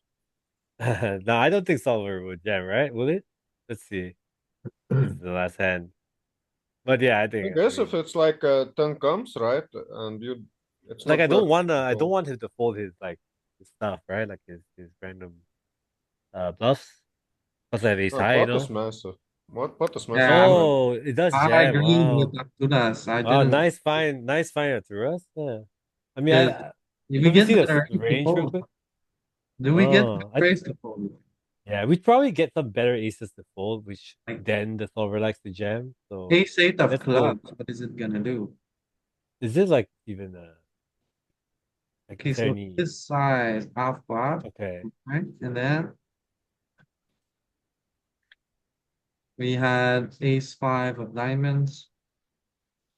No, I don't think solver would jam, right? Will it? Let's see. This is the last hand. But yeah, I I think guess if it's like 10 comes, right, and it's like not I don't worth want to to I don't call. want him to fold his like his stuff, right? Like his random bluffs. Plus I have ace Oh, high, you pot is know. massive. What is massive? Yeah, Oh, it does I jam. agree with Wow. Arturas. I Wow, didn't nice find Arturas. Yeah. I mean, because if we let me get see this better ace to range real fold, quick. do we get Oh, better ace to fold? yeah, we'd probably get some better aces to fold, which Like then the solver likes to jam. So ace eight of let's go. clubs, what is it gonna do? Is it like even like Okay, is there so any this size half pot, okay. right? And then we had ace five of diamonds.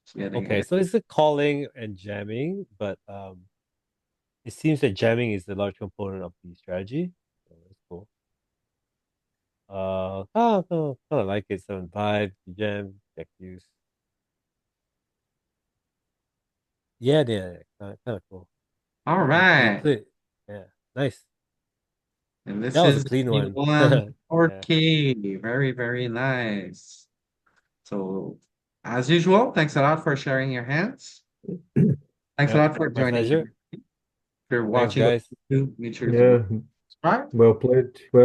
It's getting Okay, it. so it's a calling and jamming, but it seems that jamming is the large component of the strategy. So that's cool. No, kind of like it. 7-5, jam, deck use. Yeah, kind of cool. All We right. play. Yeah, nice. And this That was a is clean the one. one Yeah. 4K. Very, very nice. So as usual, thanks a lot for sharing your hands. Thanks a Yep. lot for My joining. pleasure. If you're Thanks, watching on guys. YouTube, make sure Yeah, to subscribe. well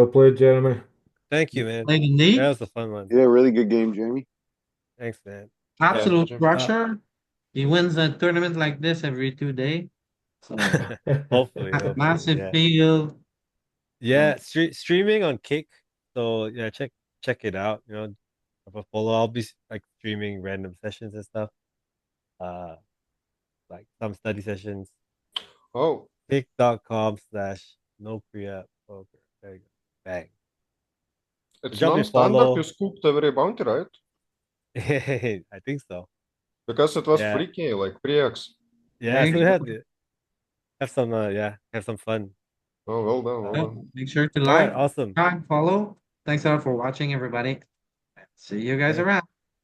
played, Jeremy. Thank you, man. Played That indeed. was a fun one. Yeah, really good game, Jamie. Thanks, man. Absolute Jim. crusher. He wins a tournament like this every 2 days. So Hopefully, massive yeah. field. Yeah, streaming on Kick. So yeah, check it out. You know, have a follow. I'll be like streaming random sessions and stuff. Uh, like some study sessions. Oh, Kick.com/NocriA poker. There you go. Bang. it's Drop your non-standard, you follow. scooped every bounty, right? I think so. Because it was Yeah, 3K, like 3x. yeah. There So you we go. had to have some. Have some fun. Oh, well done, well Uh, done. Make sure to all right, like, awesome. subscribe, follow. Thanks a lot for watching, everybody. See you guys Thanks. around.